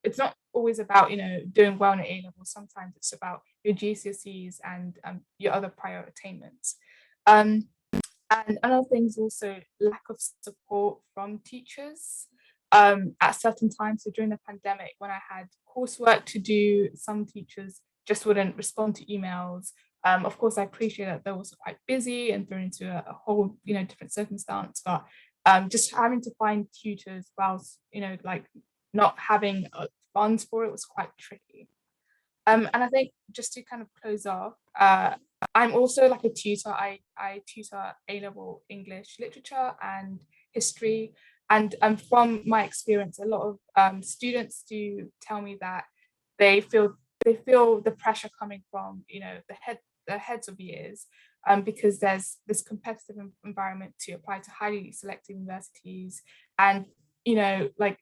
always about doing well in A-levels. Sometimes it's about your GCSEs and your other prior attainments. And another thing is also lack of support from teachers at certain times. So during the pandemic, when I had coursework to do, some teachers just wouldn't respond to emails. Of course, I appreciate that they're also quite busy and thrown into a whole different circumstance, but just having to find tutors whilst like not having funds for it was quite tricky. And I think just to kind of close off, I'm also like a tutor. I tutor A-level English literature and history. And from my experience, a lot of students do tell me that they feel they feel the pressure coming from, the heads of years, because there's this competitive environment to apply to highly selective universities, and like,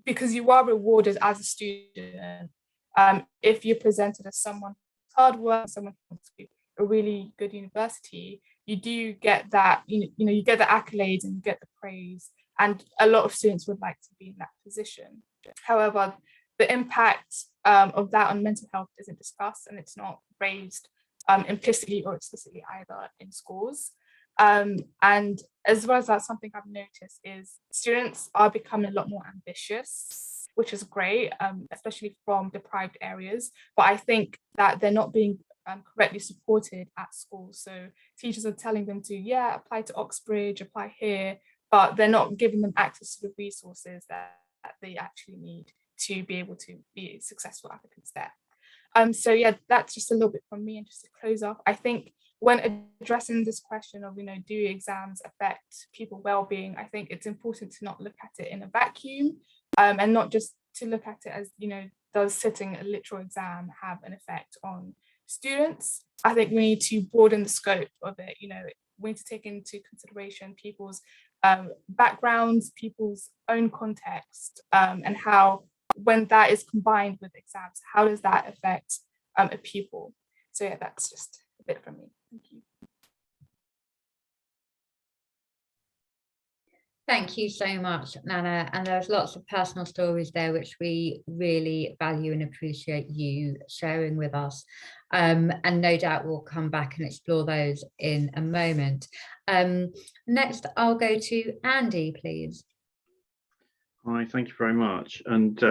because you are rewarded as a student if you're presented as someone who's hard work, someone who wants to be a really good university, you do get that, you get the accolades and you get the praise, and a lot of students would like to be in that position. However, the impact of that on mental health isn't discussed, and it's not raised implicitly or explicitly either in schools. And as well as that, something I've noticed is students are becoming a lot more ambitious, which is great, especially from deprived areas. But I think that they're not being correctly supported at school. So teachers are telling them to, apply to Oxbridge, apply here, but they're not giving them access to the resources that they actually need to be able to be successful applicants there. So that's just a little bit from me. And just to close off, I think when addressing this question of, do exams affect pupil well-being, I think it's important to not look at it in a vacuum, and not just to look at it as, does sitting a literal exam have an effect on students? I think we need to broaden the scope of it. We need to take into consideration people's backgrounds, people's own context, and how, when that is combined with exams, how does that affect a pupil? So that's just a bit from me. Thank you. Thank you so much, Nana. And there's lots of personal stories there, which we really value and appreciate you sharing with us. And no doubt we'll come back and explore those in a moment. Next, I'll go to Andy, please. Hi, thank you very much. And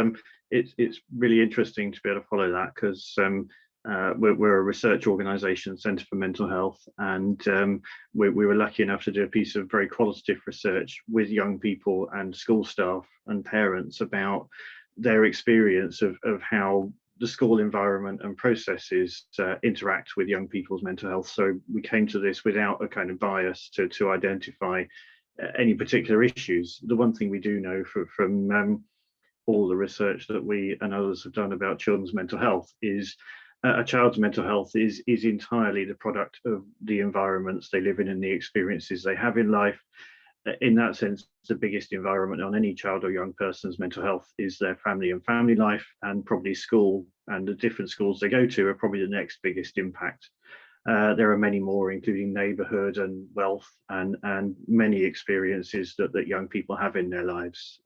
it's really interesting to be able to follow that, because we're a research organisation, Centre for Mental Health, and we were lucky enough to do a piece of very qualitative research with young people and school staff and parents about their experience of how the school environment and processes interact with young people's mental health. So we came to this without a kind of bias to identify any particular issues. The one thing we do know from all the research that we and others have done about children's mental health is a child's mental health is entirely the product of the environments they live in and the experiences they have in life. In that sense, the biggest environment on any child or young person's mental health is their family and family life, and probably school and the different schools they go to are probably the next biggest impact. There are many more, including neighbourhood and wealth and many experiences that young people have in their lives.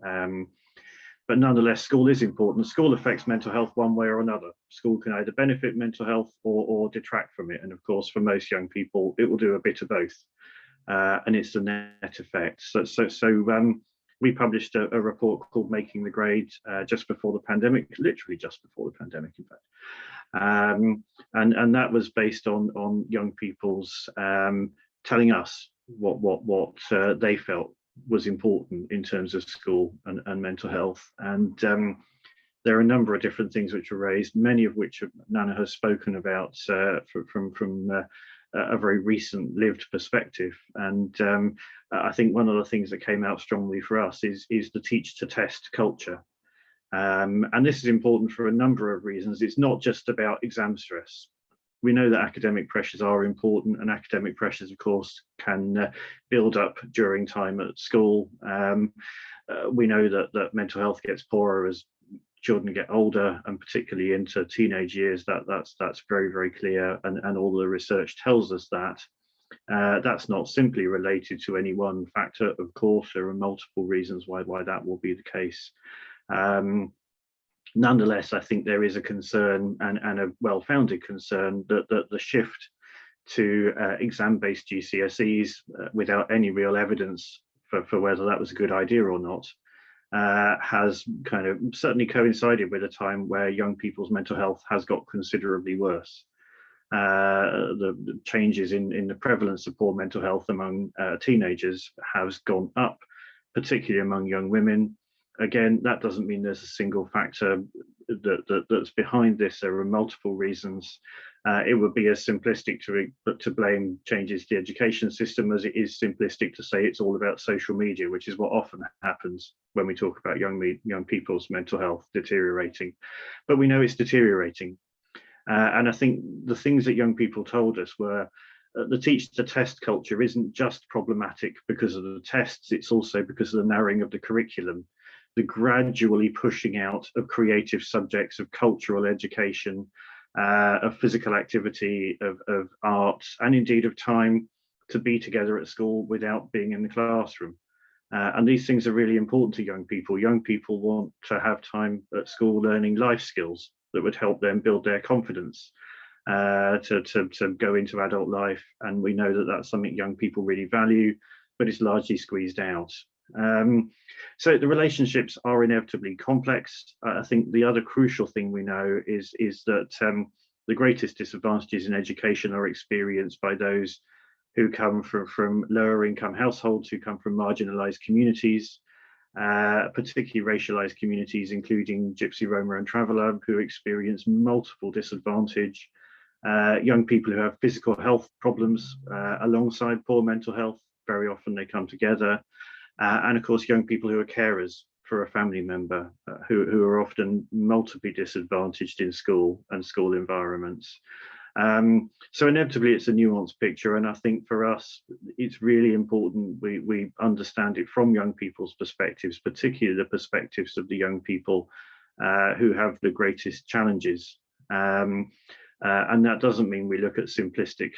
But nonetheless, school is important. School affects mental health one way or another. School can either benefit mental health or detract from it. And of course, for most young people, it will do a bit of both. And it's the net effect. So we published a report called Making the Grade just before the pandemic, literally just before the pandemic, in fact. And that was based on young people's telling us what they felt was important in terms of school and mental health. And there are a number of different things which were raised, many of which Nana has spoken about from a very recent lived perspective. And I think one of the things that came out strongly for us is the teach to test culture. And this is important for a number of reasons. It's not just about exam stress. We know that academic pressures are important, and academic pressures, of course, can build up during time at school. We know that mental health gets poorer as children get older, and particularly into teenage years. That's very, very clear, and all the research tells us that. That's not simply related to any one factor. Of course, there are multiple reasons why that will be the case. Nonetheless, I think there is a concern, and a well-founded concern, that the shift to exam-based GCSEs without any real evidence for whether that was a good idea or not has kind of certainly coincided with a time where young people's mental health has got considerably worse. The changes in the prevalence of poor mental health among teenagers has gone up, particularly among young women. Again, that doesn't mean there's a single factor that's behind this. There are multiple reasons. It would be as simplistic to blame changes to the education system as it is simplistic to say it's all about social media, which is what often happens when we talk about young people's mental health deteriorating. But we know it's deteriorating. And I think the things that young people told us were the teach to test culture isn't just problematic because of the tests, it's also because of the narrowing of the curriculum, the gradually pushing out of creative subjects, of cultural education, of physical activity, of arts, and indeed of time to be together at school without being in the classroom. And these things are really important to young people. Young people want to have time at school learning life skills that would help them build their confidence to go into adult life. And we know that that's something young people really value, but it's largely squeezed out. So the relationships are inevitably complex. I think the other crucial thing we know is that the greatest disadvantages in education are experienced by those who come from lower income households, who come from marginalized communities, particularly racialized communities, including Gypsy, Roma and Traveller, who experience multiple disadvantage, young people who have physical health problems alongside poor mental health. Very often they come together. And of course, young people who are carers for a family member, who are often multiply disadvantaged in school and school environments. So inevitably, it's a nuanced picture. And I think for us, it's really important we understand it from young people's perspectives, particularly the perspectives of the young people who have the greatest challenges. And that doesn't mean we look at simplistic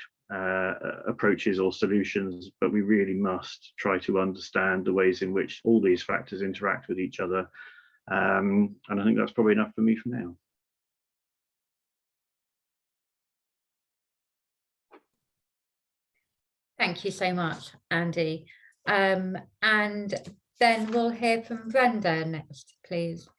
approaches or solutions, but we really must try to understand the ways in which all these factors interact with each other. And I think that's probably enough for me for now. Thank you so much, Andy. And then we'll hear from Brenda next, please.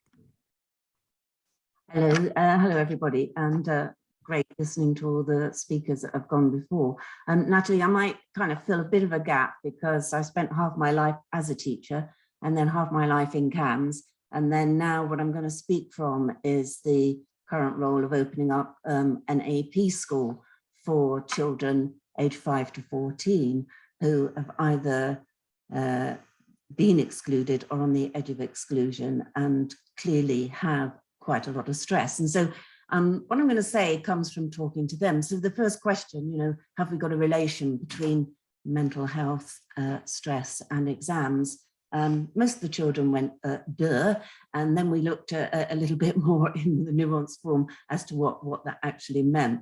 Hello, hello everybody, and great listening to all the speakers that have gone before. Natalie, I might kind of fill a bit of a gap because I spent half my life as a teacher and then half my life in CAMS. And then now what I'm going to speak from is the current role of opening up an AP school for children aged 5 to 14 who have either been excluded or on the edge of exclusion and clearly have quite a lot of stress. And so what I'm going to say comes from talking to them. So the first question, you know, have we got a relation between mental health, stress and exams? Most of the children went, duh, and then we looked a little bit more in the nuanced form as to what that actually meant.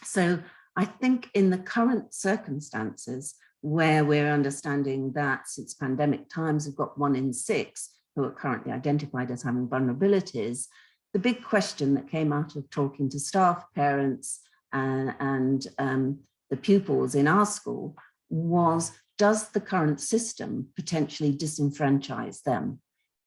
So I think in the current circumstances where we're understanding that since pandemic times, we've got 1 in 6 who are currently identified as having vulnerabilities, the big question that came out of talking to staff, parents, and the pupils in our school was, does the current system potentially disenfranchise them?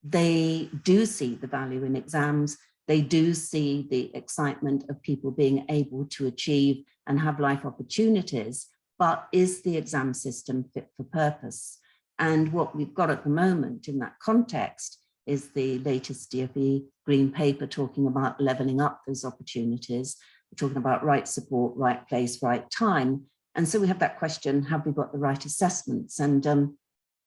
They do see the value in exams. They do see the excitement of people being able to achieve and have life opportunities, but is the exam system fit for purpose? And what we've got at the moment in that context is the latest DfE Green Paper talking about levelling up those opportunities. We're talking about right support, right place, right time. And so we have that question, have we got the right assessments? And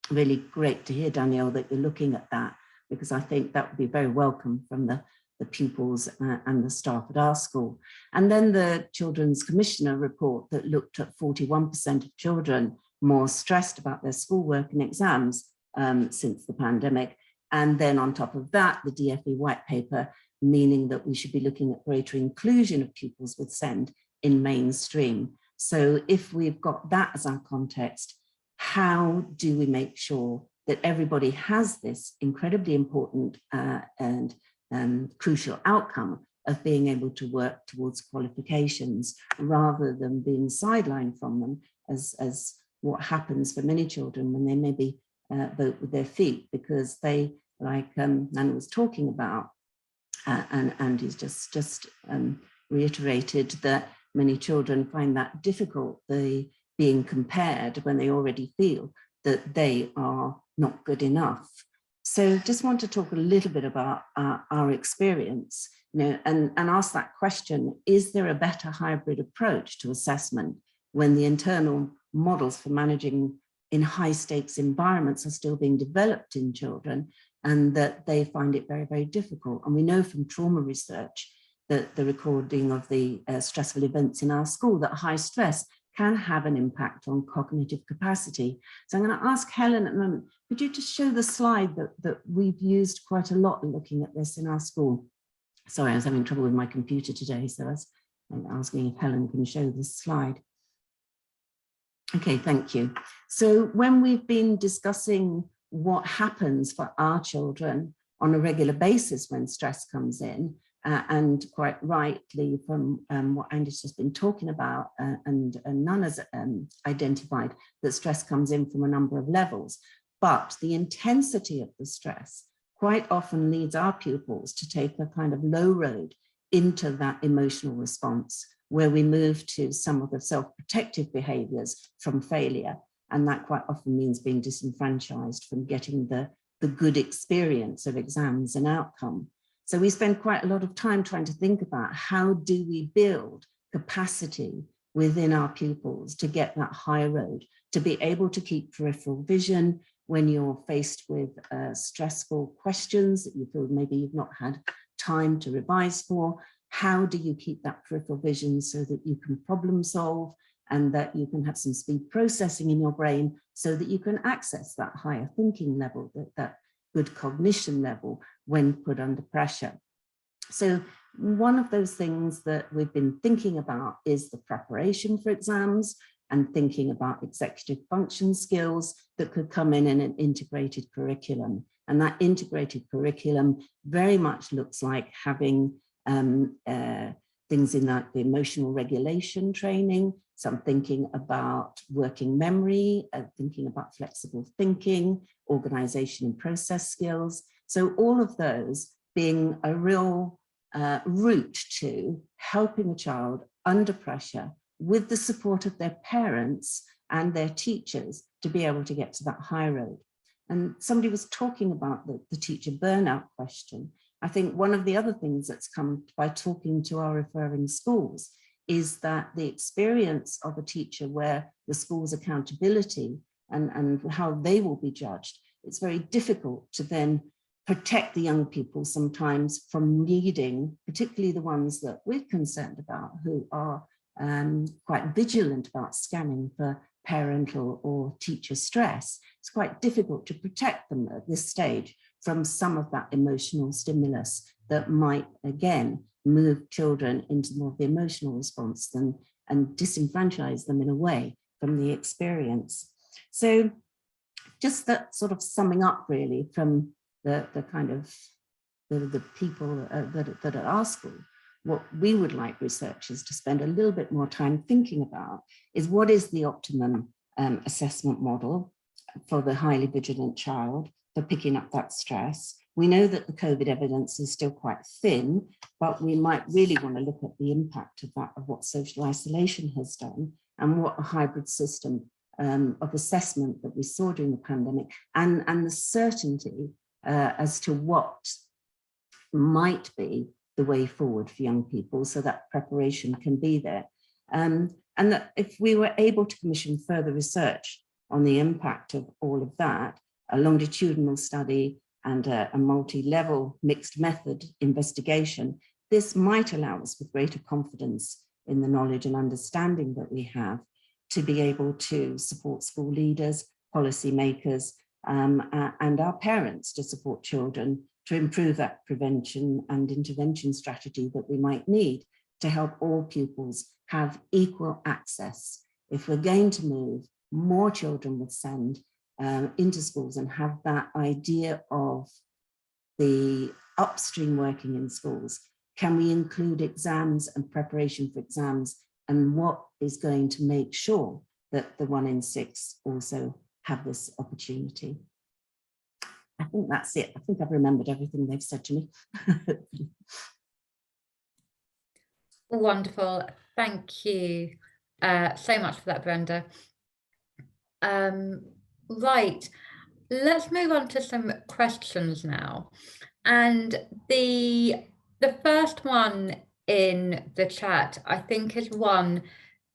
really great to hear, Danielle, that you're looking at that, because I think that would be very welcome from the pupils and the staff at our school. And then the Children's Commissioner report that looked at 41% of children more stressed about their schoolwork and exams since the pandemic. And then on top of that, the DfE white paper, meaning that we should be looking at greater inclusion of pupils with SEND in mainstream. So if we've got that as our context, how do we make sure that everybody has this incredibly important and crucial outcome of being able to work towards qualifications rather than being sidelined from them as what happens for many children when they maybe vote with their feet, because they, like Nana was talking about, and Andy's just reiterated that many children find that difficult, being compared when they already feel that they are not good enough. So just want to talk a little bit about our experience, and ask that question: is there a better hybrid approach to assessment when the internal models for managing in high stakes environments are still being developed in children, and that they find it very, very difficult? And we know from trauma research that the recording of the stressful events in our school, that high stress can have an impact on cognitive capacity. So I'm going to ask Helen at the moment, could you just show the slide that we've used quite a lot looking at this in our school? Sorry, I was having trouble with my computer today, so I'm asking if Helen can show this slide. Okay, thank you. So when we've been discussing what happens for our children on a regular basis when stress comes in, and quite rightly from what Andy's just been talking about, and None has identified that stress comes in from a number of levels, but the intensity of the stress quite often leads our pupils to take a kind of low road into that emotional response, where we move to some of the self-protective behaviors from failure. And that quite often means being disenfranchised from getting the good experience of exams and outcome. So we spend quite a lot of time trying to think about how do we build capacity within our pupils to get that high road, to be able to keep peripheral vision when you're faced with stressful questions that you feel maybe you've not had time to revise for. How do you keep that peripheral vision so that you can problem solve and that you can have some speed processing in your brain so that you can access that higher thinking level, that good cognition level when put under pressure? So one of those things that we've been thinking about is the preparation for exams and thinking about executive function skills that could come in an integrated curriculum. And that integrated curriculum very much looks like having things in like the emotional regulation training, some thinking about working memory, thinking about flexible thinking, organization and process skills. So all of those being a real route to helping a child under pressure with the support of their parents and their teachers to be able to get to that high road. And somebody was talking about the teacher burnout question. I think one of the other things that's come by talking to our referring schools is that the experience of a teacher where the school's accountability and how they will be judged, it's very difficult to then protect the young people sometimes from needing, particularly the ones that we're concerned about, who are quite vigilant about scanning for parental or teacher stress. It's quite difficult to protect them at this stage from some of that emotional stimulus that might, again, move children into more of the emotional response and disenfranchise them in a way from the experience. So just that sort of summing up really from the kind of the people that are at our school, what we would like researchers to spend a little bit more time thinking about is what is the optimum assessment model for the highly vigilant child for picking up that stress. We know that the COVID evidence is still quite thin, but we might really want to look at the impact of that, of what social isolation has done and what a hybrid system of assessment that we saw during the pandemic and the certainty as to what might be the way forward for young people so that preparation can be there. And that if we were able to commission further research on the impact of all of that, a longitudinal study and a multi-level mixed method investigation, this might allow us with greater confidence in the knowledge and understanding that we have to be able to support school leaders, policymakers, and our parents to support children to improve that prevention and intervention strategy that we might need to help all pupils have equal access. If we're going to move more children with SEND into schools and have that idea of the upstream working in schools, can we include exams and preparation for exams, and what is going to make sure that the 1 in 6 also have this opportunity? I think that's it. I think I've remembered everything they've said to me. Wonderful. Thank you so much for that, Brenda. Right. let's move on to some questions now. And the first one in the chat, I think, is one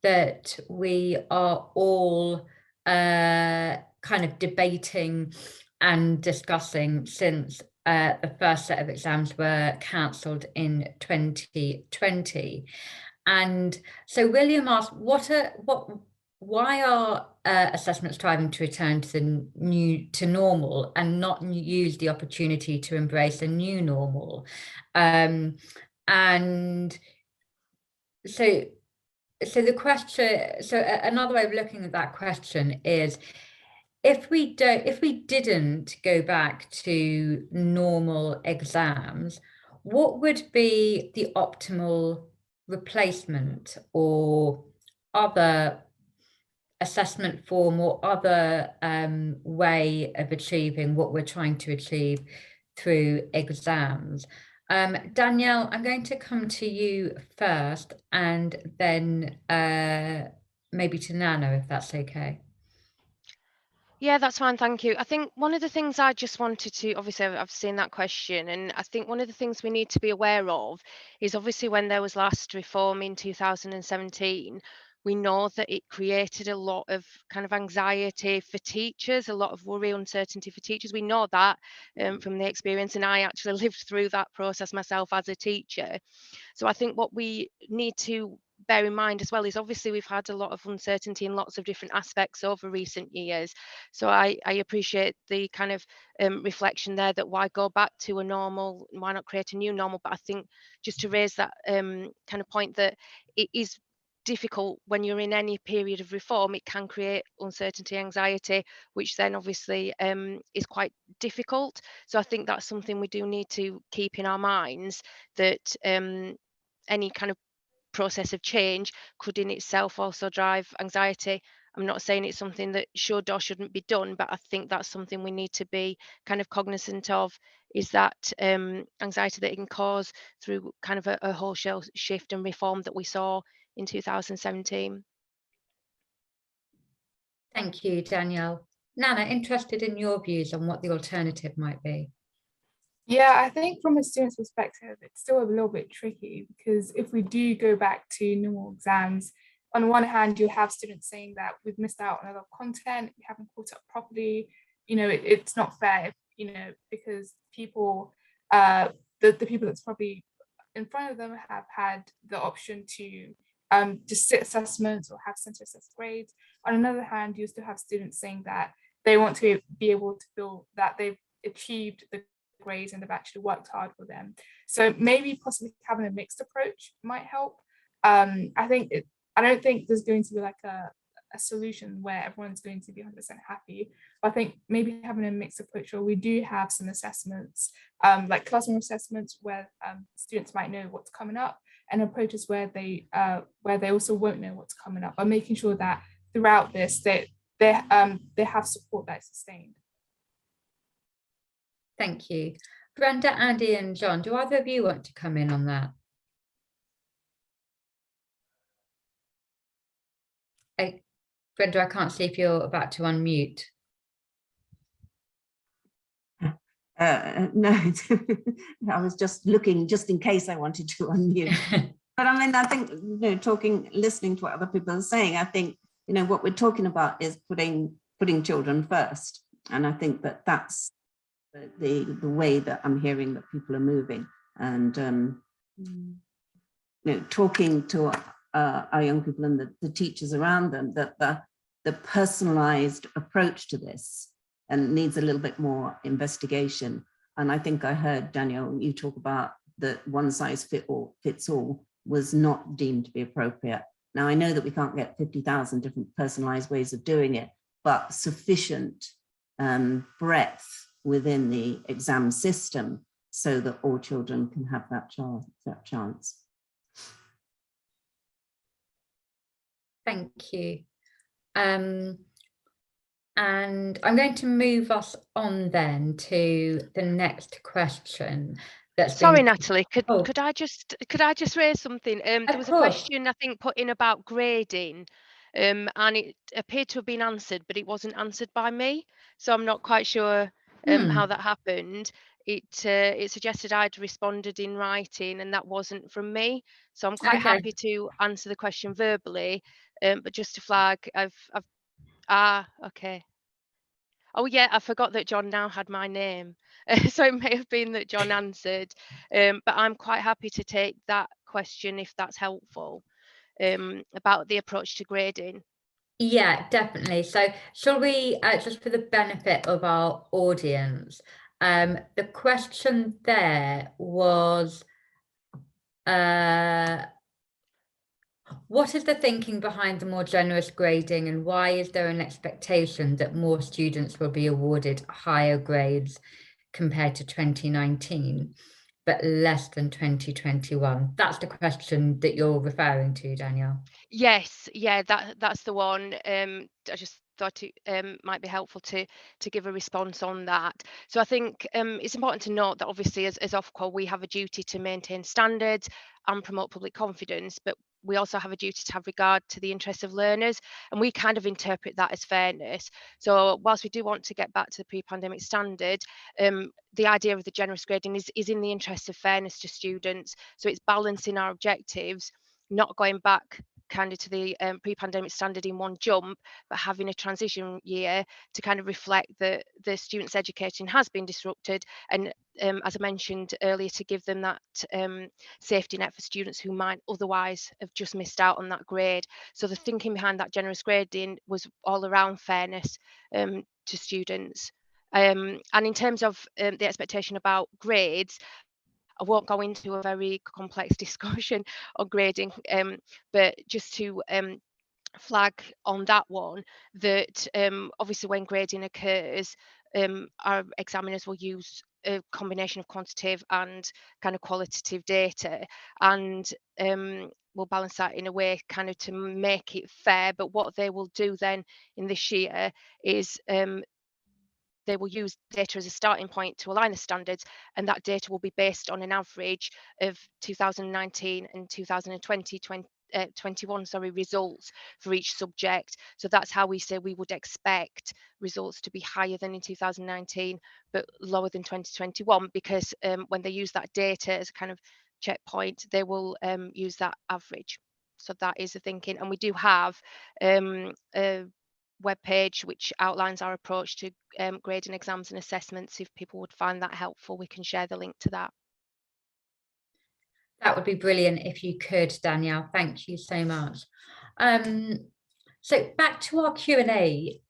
that we are all kind of debating and discussing since the first set of exams were cancelled in 2020. And so William asked, why are assessments striving to return to normal and not use the opportunity to embrace a new normal? And so the question, so another way of looking at that question is, if we didn't go back to normal exams, what would be the optimal replacement or other assessment form or other way of achieving what we're trying to achieve through exams? Danielle, I'm going to come to you first, and then maybe to Nana, if that's okay. Yeah, that's fine, thank you. I think one of the things I just wanted to, obviously I've seen that question, and I think one of the things we need to be aware of is, obviously, when there was last reform in 2017, we know that it created a lot of kind of anxiety for teachers, a lot of worry, uncertainty for teachers. We know that from the experience, and I actually lived through that process myself as a teacher. So I think what we need to bear in mind as well is, obviously, we've had a lot of uncertainty in lots of different aspects over recent years. So I appreciate the kind of reflection there, that why go back to a normal, why not create a new normal? But I think just to raise that kind of point, that it is difficult when you're in any period of reform. It can create uncertainty, anxiety, which then obviously is quite difficult. So I think that's something we do need to keep in our minds, that any kind of process of change could in itself also drive anxiety. I'm not saying it's something that should or shouldn't be done, but I think that's something we need to be kind of cognizant of, is that anxiety that it can cause through kind of a wholesale shift and reform that we saw in 2017. Thank you, Danielle. Nana, interested in your views on what the alternative might be. Yeah, I think from a student's perspective, it's still a little bit tricky, because if we do go back to normal exams, on one hand, you'll have students saying that we've missed out on a lot of content, we haven't caught up properly. It's not fair, because people, the people that's probably in front of them have had the option to just sit assessments or have center assessed grades. On another hand, you still have students saying that they want to be able to feel that they've achieved the grades and they've actually worked hard for them. So maybe possibly having a mixed approach might help. I don't think there's going to be like a solution where everyone's going to be 100% happy. But I think maybe having a mixed approach, where we do have some assessments, like classroom assessments, where students might know what's coming up, and approaches where they also won't know what's coming up, by making sure that throughout this they have support that's sustained. Thank you. Brenda, Andy and John, do either of you want to come in on that? Brenda, I can't see if you're about to unmute. No, I was just looking just in case I wanted to unmute. But I mean, I think, listening to what other people are saying, I think, what we're talking about is putting children first. And I think that that's the way that I'm hearing that people are moving. And, talking to our young people and the teachers around them, that the personalized approach to this and needs a little bit more investigation. And I think I heard, Danielle, you talk about that one size fits all was not deemed to be appropriate. Now, I know that we can't get 50,000 different personalized ways of doing it, but sufficient breadth within the exam system so that all children can have that chance. Thank you. And I'm going to move us on then to the next question. Sorry, Natalie, could I just raise something? There was a question, I think, put in about grading. and it appeared to have been answered, but it wasn't answered by me. So I'm not quite sure how that happened. It suggested I'd responded in writing, and that wasn't from me. So I'm quite happy to answer the question verbally, but just to flag, okay. Oh yeah, I forgot that John now had my name. So it may have been that John answered, but I'm quite happy to take that question if that's helpful, about the approach to grading. Yeah, definitely. So shall we, just for the benefit of our audience, the question there was, what is the thinking behind the more generous grading, and why is there an expectation that more students will be awarded higher grades compared to 2019, but less than 2021? That's the question that you're referring to, Danielle. Yes, yeah, that's the one. I just thought it might be helpful to give a response on that. So I think it's important to note that obviously as Offqual we have a duty to maintain standards and promote public confidence, but we also have a duty to have regard to the interests of learners, and we kind of interpret that as fairness. So whilst we do want to get back to the pre-pandemic standard, the idea of the generous grading is in the interest of fairness to students. So it's balancing our objectives, not going back kind of to the pre-pandemic standard in one jump, but having a transition year to kind of reflect that the students' education has been disrupted, and as I mentioned earlier, to give them that safety net for students who might otherwise have just missed out on that grade. So the thinking behind that generous grading was all around fairness to students. And in terms of the expectation about grades, I won't go into a very complex discussion on grading, but just to flag on that one that obviously when grading occurs, our examiners will use a combination of quantitative and kind of qualitative data, and we'll balance that in a way kind of to make it fair. But what they will do then in this year is they will use data as a starting point to align the standards, and that data will be based on an average of 2019 and 2020 21 results for each subject. So that's how we say we would expect results to be higher than in 2019 but lower than 2021, because when they use that data as a kind of checkpoint, they will use that average. So that is the thinking, and we do have a webpage which outlines our approach to grading exams and assessments. If people would find that helpful, we can share the link to that. That would be brilliant if you could, Danielle. Thank you so much. So back to our Q&A.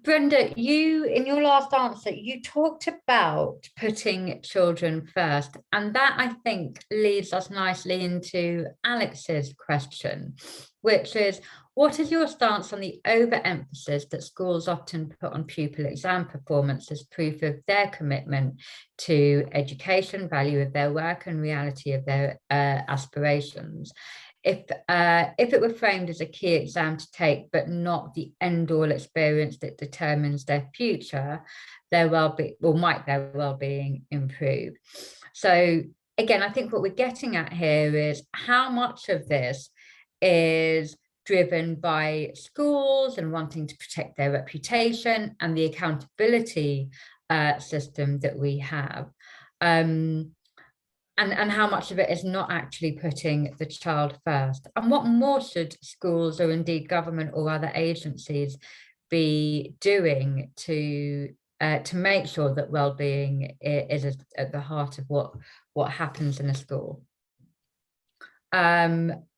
Brenda, you, in your last answer, you talked about putting children first, and that I think leads us nicely into Alex's question, which is, what is your stance on the overemphasis that schools often put on pupil exam performance as proof of their commitment to education, value of their work, and reality of their aspirations? If it were framed as a key exam to take, but not the end-all experience that determines their future, their well-being, or might their well-being improve? So again, I think what we're getting at here is how much of this is driven by schools and wanting to protect their reputation and the accountability system that we have. And how much of it is not actually putting the child first? And what more should schools, or indeed government or other agencies, be doing to make sure that well-being is at the heart of what happens in a school?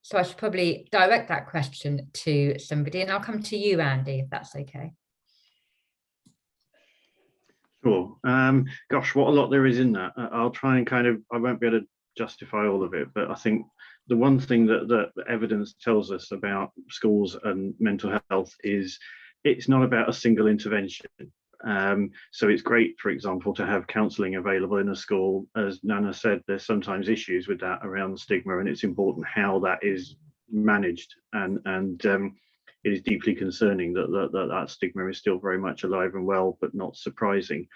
So I should probably direct that question to somebody, and I'll come to you, Andy, if that's okay. Sure. Gosh, what a lot there is in that. I'll try and I won't be able to justify all of it, but I think the one thing that the evidence tells us about schools and mental health is it's not about a single intervention. So it's great, for example, to have counselling available in a school. As Nana said, there's sometimes issues with that around stigma, and it's important how that is managed, and it is deeply concerning that stigma is still very much alive and well, but not surprising.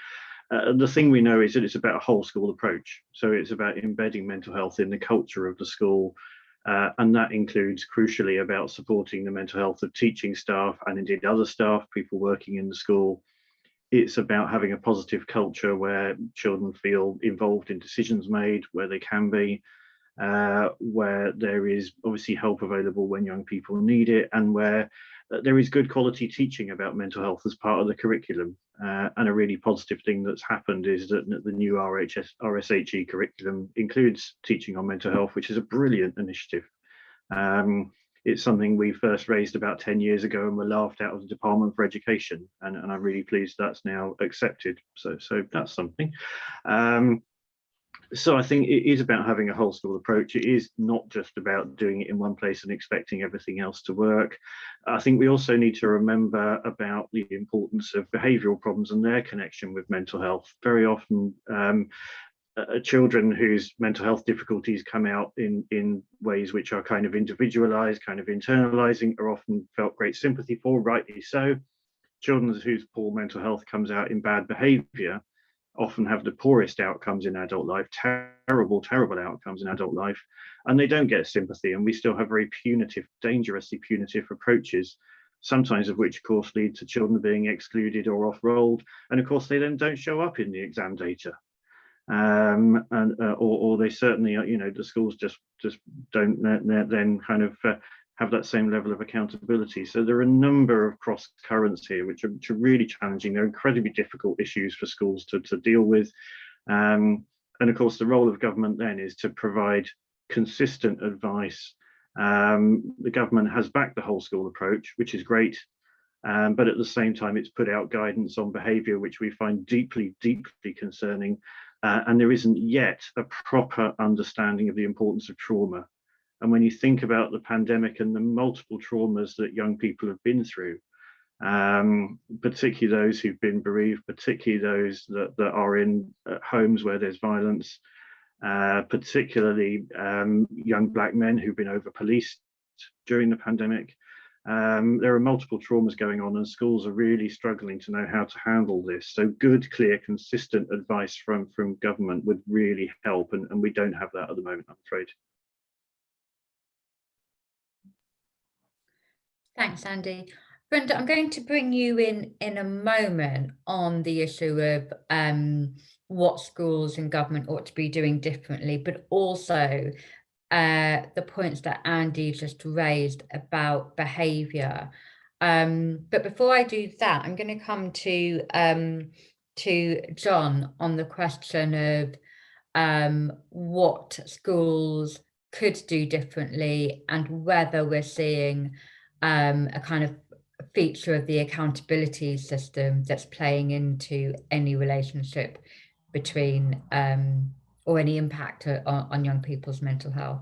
The thing we know is that it's about a whole school approach. So it's about embedding mental health in the culture of the school, And that includes, crucially, about supporting the mental health of teaching staff and indeed other staff, people working in the school. It's about having a positive culture where children feel involved in decisions made, where they can be, where there is obviously help available when young people need it, and where there is good quality teaching about mental health as part of the curriculum. And a really positive thing that's happened is that the new RSHE curriculum includes teaching on mental health, which is a brilliant initiative. It's something we first raised about 10 years ago and were laughed out of the Department for Education, and I'm really pleased that's now accepted. So that's something. So I think it is about having a whole school approach. It is not just about doing it in one place and expecting everything else to work. I think we also need to remember about the importance of behavioural problems and their connection with mental health. Very often, children whose mental health difficulties come out in ways which are kind of individualised, kind of internalising, are often felt great sympathy for, rightly so. Children whose poor mental health comes out in bad behaviour often have the poorest outcomes in adult life, terrible outcomes in adult life, and they don't get sympathy. And we still have very punitive, dangerously punitive approaches, sometimes of which, of course, lead to children being excluded or off-rolled. And of course, they then don't show up in the exam data. Or they certainly, you know, the schools just don't then kind of have that same level of accountability. So there are a number of cross currents here which are really challenging. They're incredibly difficult issues for schools to deal with. And of course, the role of government then is to provide consistent advice. The government has backed the whole school approach, which is great. But at the same time, it's put out guidance on behaviour, which we find deeply concerning. And there isn't yet a proper understanding of the importance of trauma. And when you think about the pandemic and the multiple traumas that young people have been through, particularly those who've been bereaved, particularly those that are in homes where there's violence, particularly young Black men who've been over-policed during the pandemic. There are multiple traumas going on, and schools are really struggling to know how to handle this. So good, clear, consistent advice from government would really help, and we don't have that at the moment, I'm afraid. Thanks, Andy. Brenda, I'm going to bring you in a moment on the issue of what schools and government ought to be doing differently, but also the points that Andy just raised about behaviour. But before I do that, I'm going to come to John on the question of what schools could do differently and whether we're seeing a kind of feature of the accountability system that's playing into any relationship between or any impact on young people's mental health.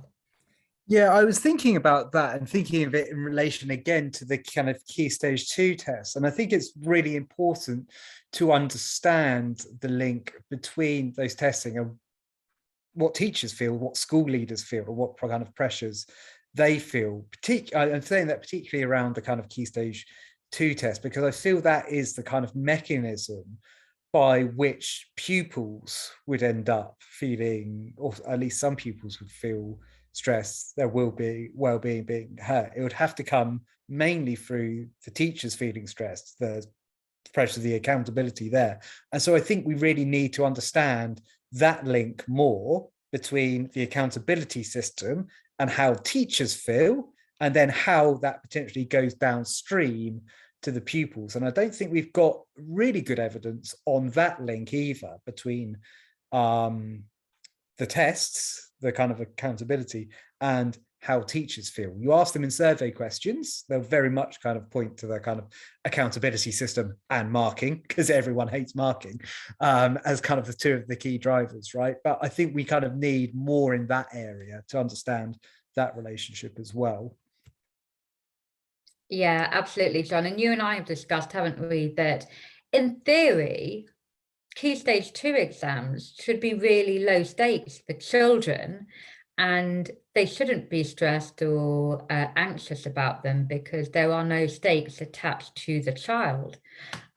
Yeah, I was thinking about that and thinking of it in relation again to the kind of key stage 2 test. And I think it's really important to understand the link between those testing and what teachers feel, what school leaders feel, or what kind of pressures they feel. I'm saying that particularly around the kind of key stage 2 test, because I feel that is the kind of mechanism by which pupils would end up feeling, or at least some pupils would feel stress, their well-being being hurt. It would have to come mainly through the teachers feeling stressed, the pressure, the accountability there. And so I think we really need to understand that link more between the accountability system and how teachers feel, and then how that potentially goes downstream to the pupils. And I don't think we've got really good evidence on that link either between the tests, the kind of accountability, and how teachers feel. You ask them in survey questions, they'll very much kind of point to their kind of accountability system and marking, because everyone hates marking, as kind of the two of the key drivers, right? But I think we kind of need more in that area to understand that relationship as well. Yeah, absolutely, John. And you and I have discussed, haven't we, that in theory, key stage 2 exams should be really low stakes for children, and they shouldn't be stressed or anxious about them because there are no stakes attached to the child.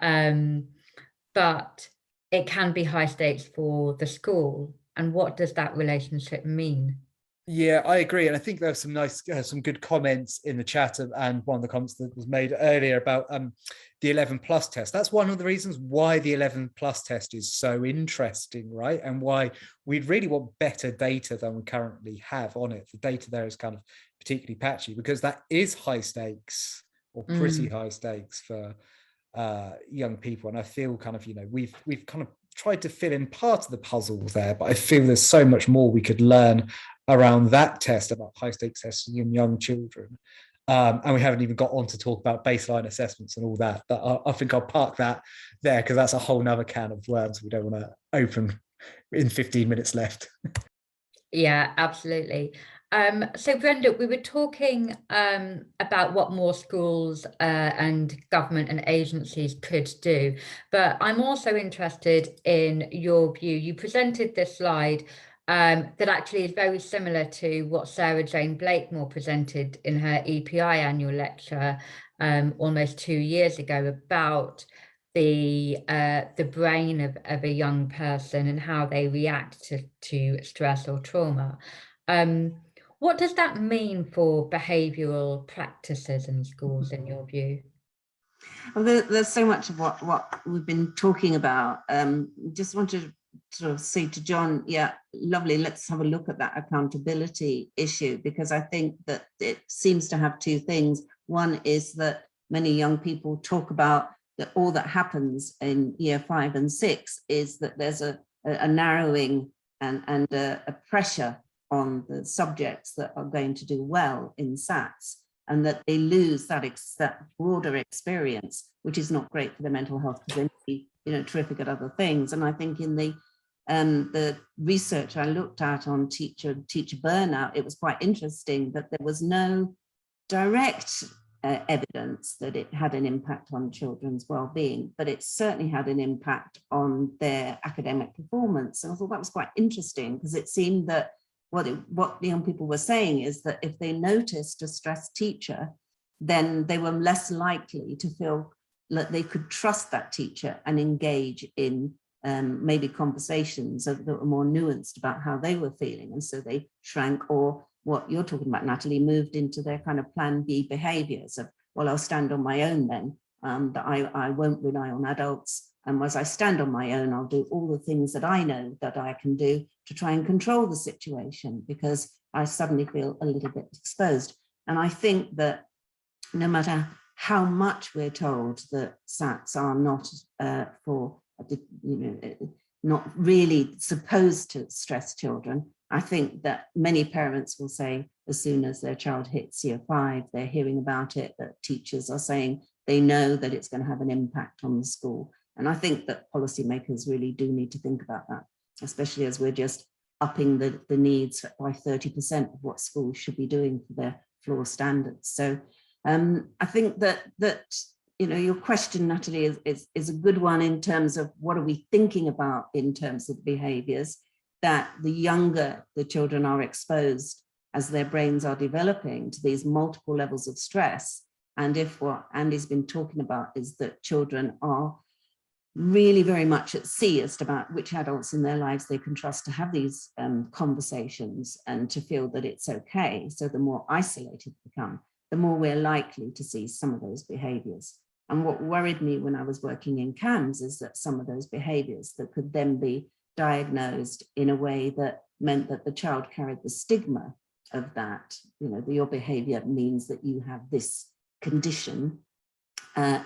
But it can be high stakes for the school. And what does that relationship mean? Yeah, I agree. And I think there were some nice, some good comments in the chat, and one of the comments that was made earlier about the 11 plus test. That's one of the reasons why the 11 plus test is so interesting, right? And why we'd really want better data than we currently have on it. The data there is kind of particularly patchy because that is high stakes, or pretty high stakes for young people. And I feel kind of, we've kind of tried to fill in part of the puzzle there, but I feel there's so much more we could learn around that test about high stakes testing in young children. And we haven't even got on to talk about baseline assessments and all that. But I think I'll park that there because that's a whole nother can of worms we don't want to open in 15 minutes left. Yeah, absolutely. So Brenda, we were talking about what more schools and government and agencies could do, but I'm also interested in your view. You presented this slide that actually is very similar to what Sarah Jane Blakemore presented in her EPI annual lecture almost 2 years ago about the brain of a young person and how they react to stress or trauma. What does that mean for behavioural practices in schools, in your view? Well, there's so much of what we've been talking about. Just wanted to sort of say to John, yeah, lovely, let's have a look at that accountability issue, because I think that it seems to have two things. One is that many young people talk about that all that happens in year 5 and 6 is that there's a narrowing and a pressure on the subjects that are going to do well in SATs, and that they lose that broader experience, which is not great for their mental health because they may be, terrific at other things. And I think in the research I looked at on teacher burnout, it was quite interesting that there was no direct evidence that it had an impact on children's well-being, but it certainly had an impact on their academic performance. And I thought that was quite interesting, because it seemed that what the young people were saying is that if they noticed a stressed teacher, then they were less likely to feel that they could trust that teacher and engage in maybe conversations that were more nuanced about how they were feeling. And so they shrank, or what you're talking about, Natalie, moved into their kind of plan B behaviors of, well, I'll stand on my own then, that I won't rely on adults. And as I stand on my own, I'll do all the things that I know that I can do to try and control the situation, because I suddenly feel a little bit exposed. And I think that no matter how much we're told that SATs are not not really supposed to stress children, I think that many parents will say as soon as their child hits year 5, they're hearing about it, that teachers are saying they know that it's going to have an impact on the school. And I think that policymakers really do need to think about that, especially as we're just upping the needs by 30% of what schools should be doing for their floor standards. So I think that your question, Natalie, is a good one in terms of what are we thinking about in terms of behaviours, that the younger the children are exposed as their brains are developing to these multiple levels of stress. And if what Andy's been talking about is that children are really very much at sea as to about which adults in their lives they can trust to have these conversations and to feel that it's okay. So the more isolated they become, the more we're likely to see some of those behaviours. And what worried me when I was working in CAMS is that some of those behaviours that could then be diagnosed in a way that meant that the child carried the stigma of that, your behaviour means that you have this condition,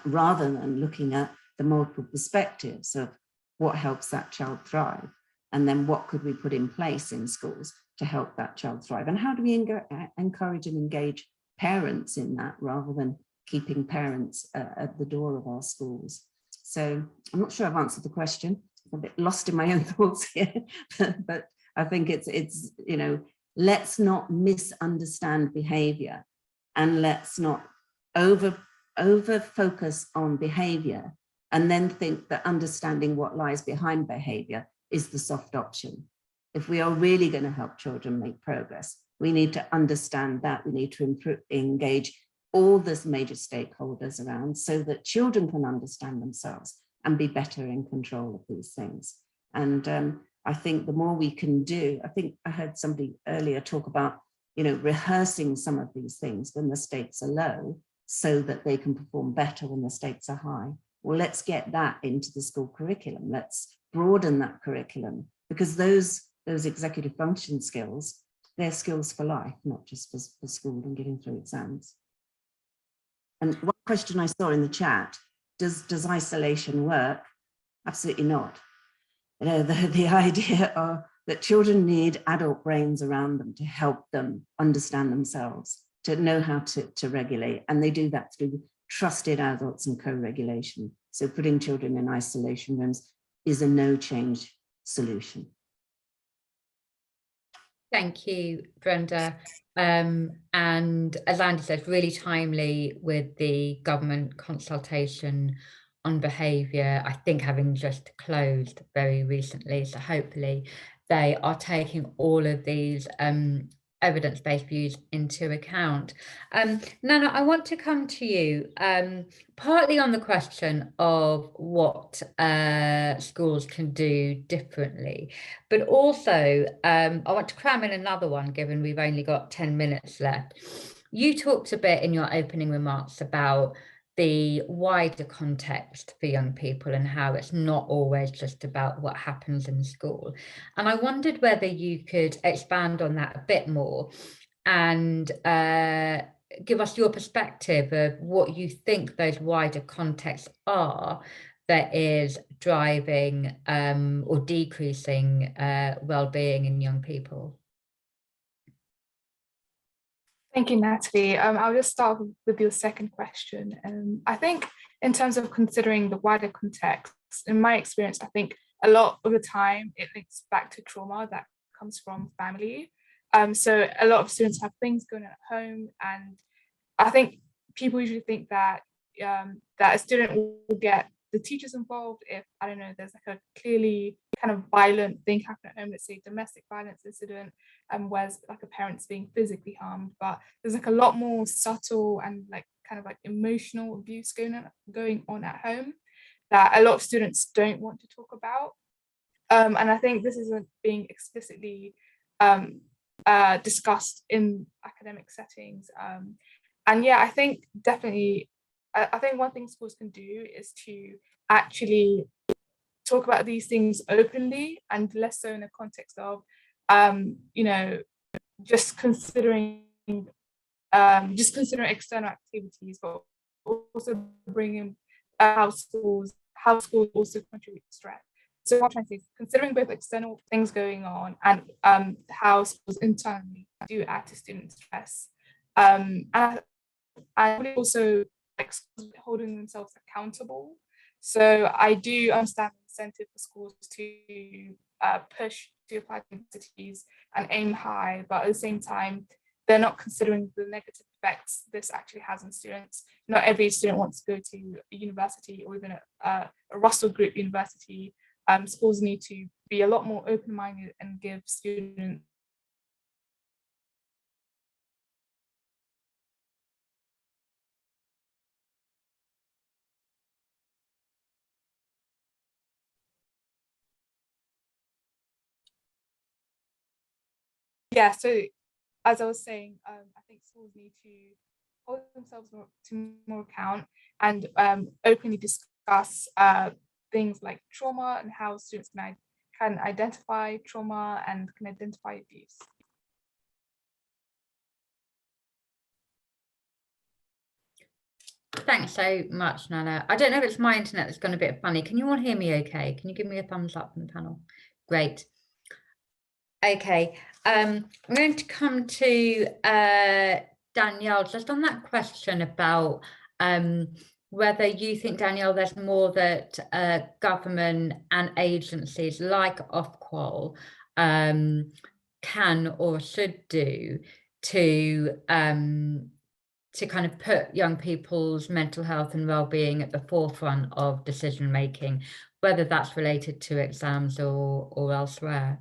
rather than looking at the multiple perspectives of what helps that child thrive, and then what could we put in place in schools to help that child thrive, and how do we encourage and engage parents in that, rather than keeping parents at the door of our schools. So I'm not sure I've answered the question. I'm a bit lost in my own thoughts here, but I think it's let's not misunderstand behavior, and let's not over focus on behavior and then think that understanding what lies behind behavior is the soft option. If we are really going to help children make progress, we need to understand that. We need to engage all the major stakeholders around so that children can understand themselves and be better in control of these things. And I think the more we can do, I think I heard somebody earlier talk about, rehearsing some of these things when the stakes are low so that they can perform better when the stakes are high. Well, let's get that into the school curriculum. Let's broaden that curriculum, because those executive function skills, they're skills for life, not just for school and getting through exams. And one question I saw in the chat, does isolation work? Absolutely not. The idea that children need adult brains around them to help them understand themselves, to know how to regulate. And they do that through trusted adults and co-regulation. So putting children in isolation rooms is a no change solution. Thank you, Brenda. And as Andy said, really timely with the government consultation on behaviour, I think having just closed very recently. So hopefully they are taking all of these evidence-based views into account. Nana, I want to come to you partly on the question of what schools can do differently, but also I want to cram in another one, given we've only got 10 minutes left. You talked a bit in your opening remarks about the wider context for young people and how it's not always just about what happens in school. And I wondered whether you could expand on that a bit more and give us your perspective of what you think those wider contexts are that is driving or decreasing well-being in young people. Thank you, Natalie. I'll just start with your second question. I think in terms of considering the wider context, in my experience, I think a lot of the time it links back to trauma that comes from family. So a lot of students have things going on at home, and I think people usually think that that a student will get the teachers involved if, I don't know, there's like a clearly kind of violent thing happening at home, let's say domestic violence incident, where's like a parent's being physically harmed, but there's like a lot more subtle and like kind of like emotional abuse going on at home that a lot of students don't want to talk about. And I think this isn't being explicitly discussed in academic settings. And yeah, I think definitely, I think one thing schools can do is to actually talk about these things openly and less so in the context of, just considering external activities, but also bringing how schools also contribute to stress. So what I'm trying to say is considering both external things going on and how schools internally do add to student stress. And also like holding themselves accountable. So I do understand the incentive for schools to push to apply to universities and aim high, but at the same time, they're not considering the negative effects this actually has on students. Not every student wants to go to a university or even a Russell Group university. Schools need to be a lot more open-minded and give students so as I was saying, I think schools need to hold themselves to more account and openly discuss things like trauma and how students can identify trauma and can identify abuse. Thanks so much, Nana. I don't know if it's my internet that's gone a bit funny. Can you all hear me okay? Can you give me a thumbs up from the panel? Great. Okay, I'm going to come to Danielle, just on that question about whether you think, Danielle, there's more that government and agencies like Offqual can or should do to kind of put young people's mental health and well-being at the forefront of decision making, whether that's related to exams or elsewhere.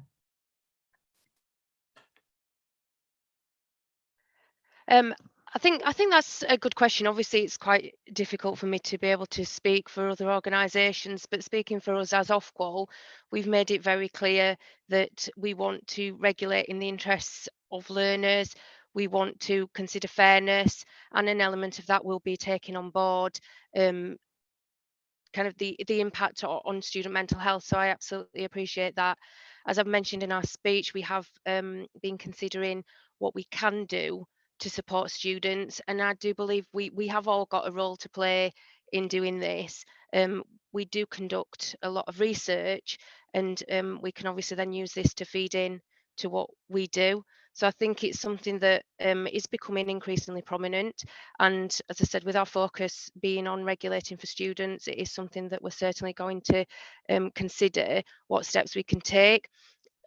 I think that's a good question. Obviously, it's quite difficult for me to be able to speak for other organisations, but speaking for us as Offqual, we've made it very clear that we want to regulate in the interests of learners. We want to consider fairness, and an element of that will be taking on board kind of the impact on student mental health. So I absolutely appreciate that. As I've mentioned in our speech, we have been considering what we can do to support students, and I do believe we have all got a role to play in doing this. We do conduct a lot of research, and we can obviously then use this to feed in to what we do. So I think it's something that is becoming increasingly prominent. And as I said, with our focus being on regulating for students, it is something that we're certainly going to consider what steps we can take.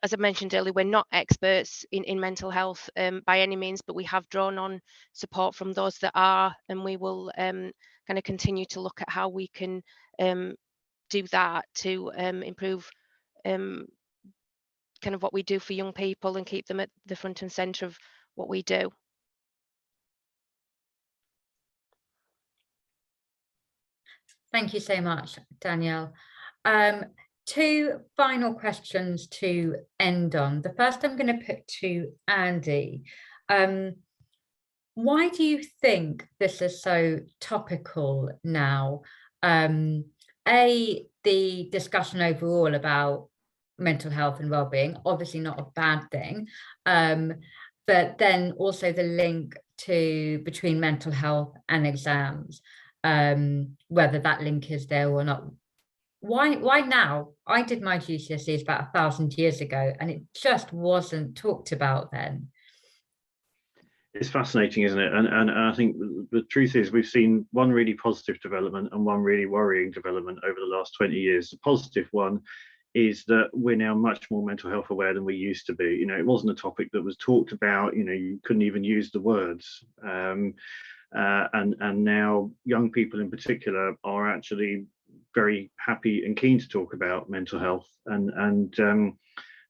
As I mentioned earlier, we're not experts in mental health by any means, but we have drawn on support from those that are, and we will kind of continue to look at how we can do that to improve kind of what we do for young people and keep them at the front and centre of what we do. Thank you so much, Danielle. Two final questions to end on. The first I'm going to put to Andy. Why do you think this is so topical now? A, the discussion overall about mental health and well-being, obviously not a bad thing, but then also the link between mental health and exams, whether that link is there or not. Why now? I did my GCSEs about 1,000 years ago, and it just wasn't talked about then. It's fascinating, isn't it? And I think the truth is we've seen one really positive development and one really worrying development over the last 20 years. The positive one is that we're now much more mental health aware than we used to be. You know, it wasn't a topic that was talked about. You know, you couldn't even use the words. And now young people in particular are actually very happy and keen to talk about mental health, and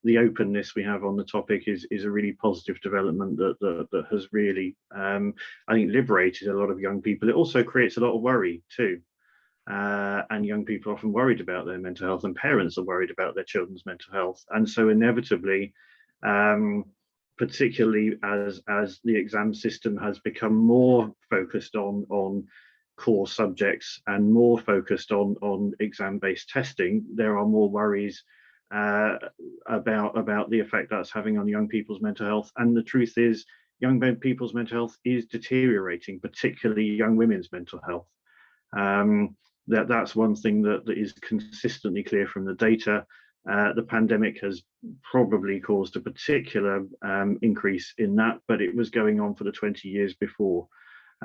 the openness we have on the topic is a really positive development that has really I think liberated a lot of young people. It also creates a lot of worry too, and young people are often worried about their mental health, and parents are worried about their children's mental health, and so inevitably particularly as the exam system has become more focused on core subjects and more focused on exam-based testing, there are more worries about the effect that's having on young people's mental health. And the truth is, young people's mental health is deteriorating, particularly young women's mental health. That's one thing that is consistently clear from the data. The pandemic has probably caused a particular increase in that, but it was going on for the 20 years before.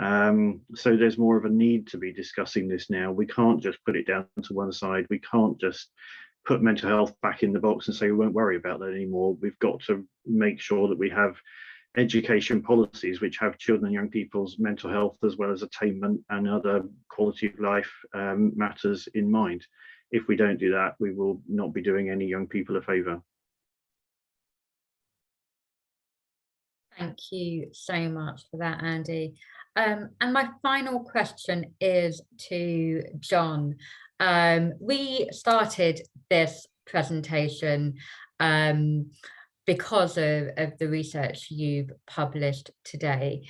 So there's more of a need to be discussing this now. We can't just put it down to one side. We can't just put mental health back in the box and say we won't worry about that anymore. We've got to make sure that we have education policies which have children and young people's mental health as well as attainment and other quality of life matters in mind. If we don't do that, we will not be doing any young people a favour. Thank you so much for that, Andy. And my final question is to John. We started this presentation because of the research you've published today.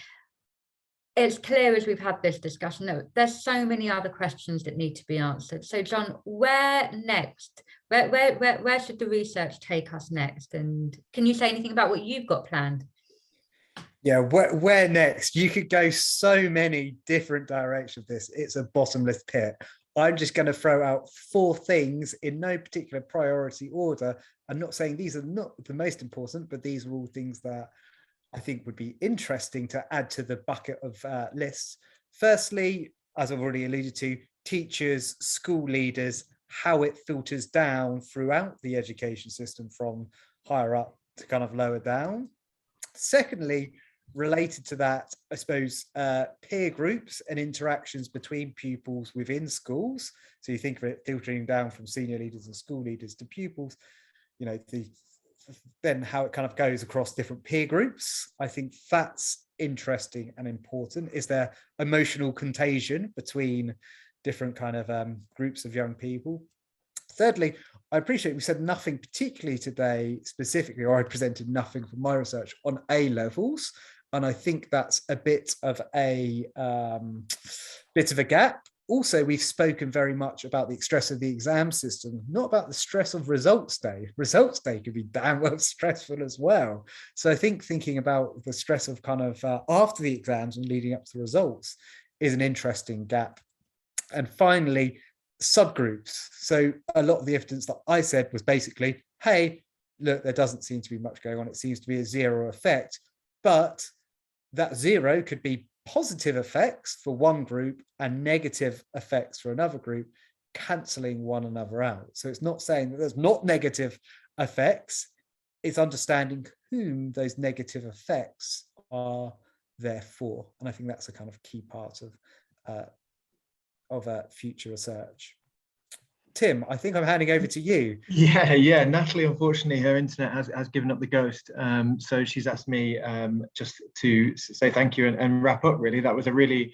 It's clear as we've had this discussion that there's so many other questions that need to be answered. So John, where next? Where should the research take us next? And can you say anything about what you've got planned? Yeah, where next? You could go so many different directions with this. It's a bottomless pit. I'm just going to throw out 4 things in no particular priority order. I'm not saying these are not the most important, but these are all things that I think would be interesting to add to the bucket of lists. Firstly, as I've already alluded to, teachers, school leaders, how it filters down throughout the education system from higher up to kind of lower down. Secondly, related to that, I suppose, peer groups and interactions between pupils within schools. So you think of it filtering down from senior leaders and school leaders to pupils, you know, then how it kind of goes across different peer groups. I think that's interesting and important? Is there emotional contagion between different kind of groups of young people? Thirdly, I appreciate we said nothing particularly today specifically, or I presented nothing from my research on A levels. And I think that's a bit of a gap. Also, we've spoken very much about the stress of the exam system, not about the stress of results day. Results day could be damn well stressful as well. So I think thinking about the stress of kind of after the exams and leading up to the results is an interesting gap. And finally, subgroups. So a lot of the evidence that I said was basically, hey, look, there doesn't seem to be much going on. It seems to be a zero effect, but that zero could be positive effects for one group and negative effects for another group, cancelling one another out. So it's not saying that there's not negative effects, it's understanding whom those negative effects are there for. And I think that's a kind of key part of future research. Tim, I think I'm handing over to you. Yeah. Natalie, unfortunately, her internet has given up the ghost. So she's asked me just to say thank you and wrap up, really. That was a really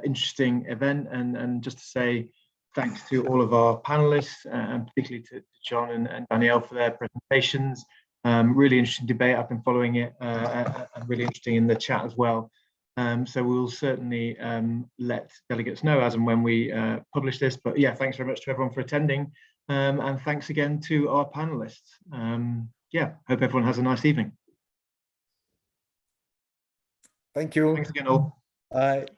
interesting event. And just to say thanks to all of our panelists, and particularly to John and Danielle for their presentations. Really interesting debate. I've been following it, and really interesting in the chat as well. So we'll certainly let delegates know as and when we publish this. But yeah, thanks very much to everyone for attending. And thanks again to our panelists. Yeah, hope everyone has a nice evening. Thank you. Thanks again all. Bye.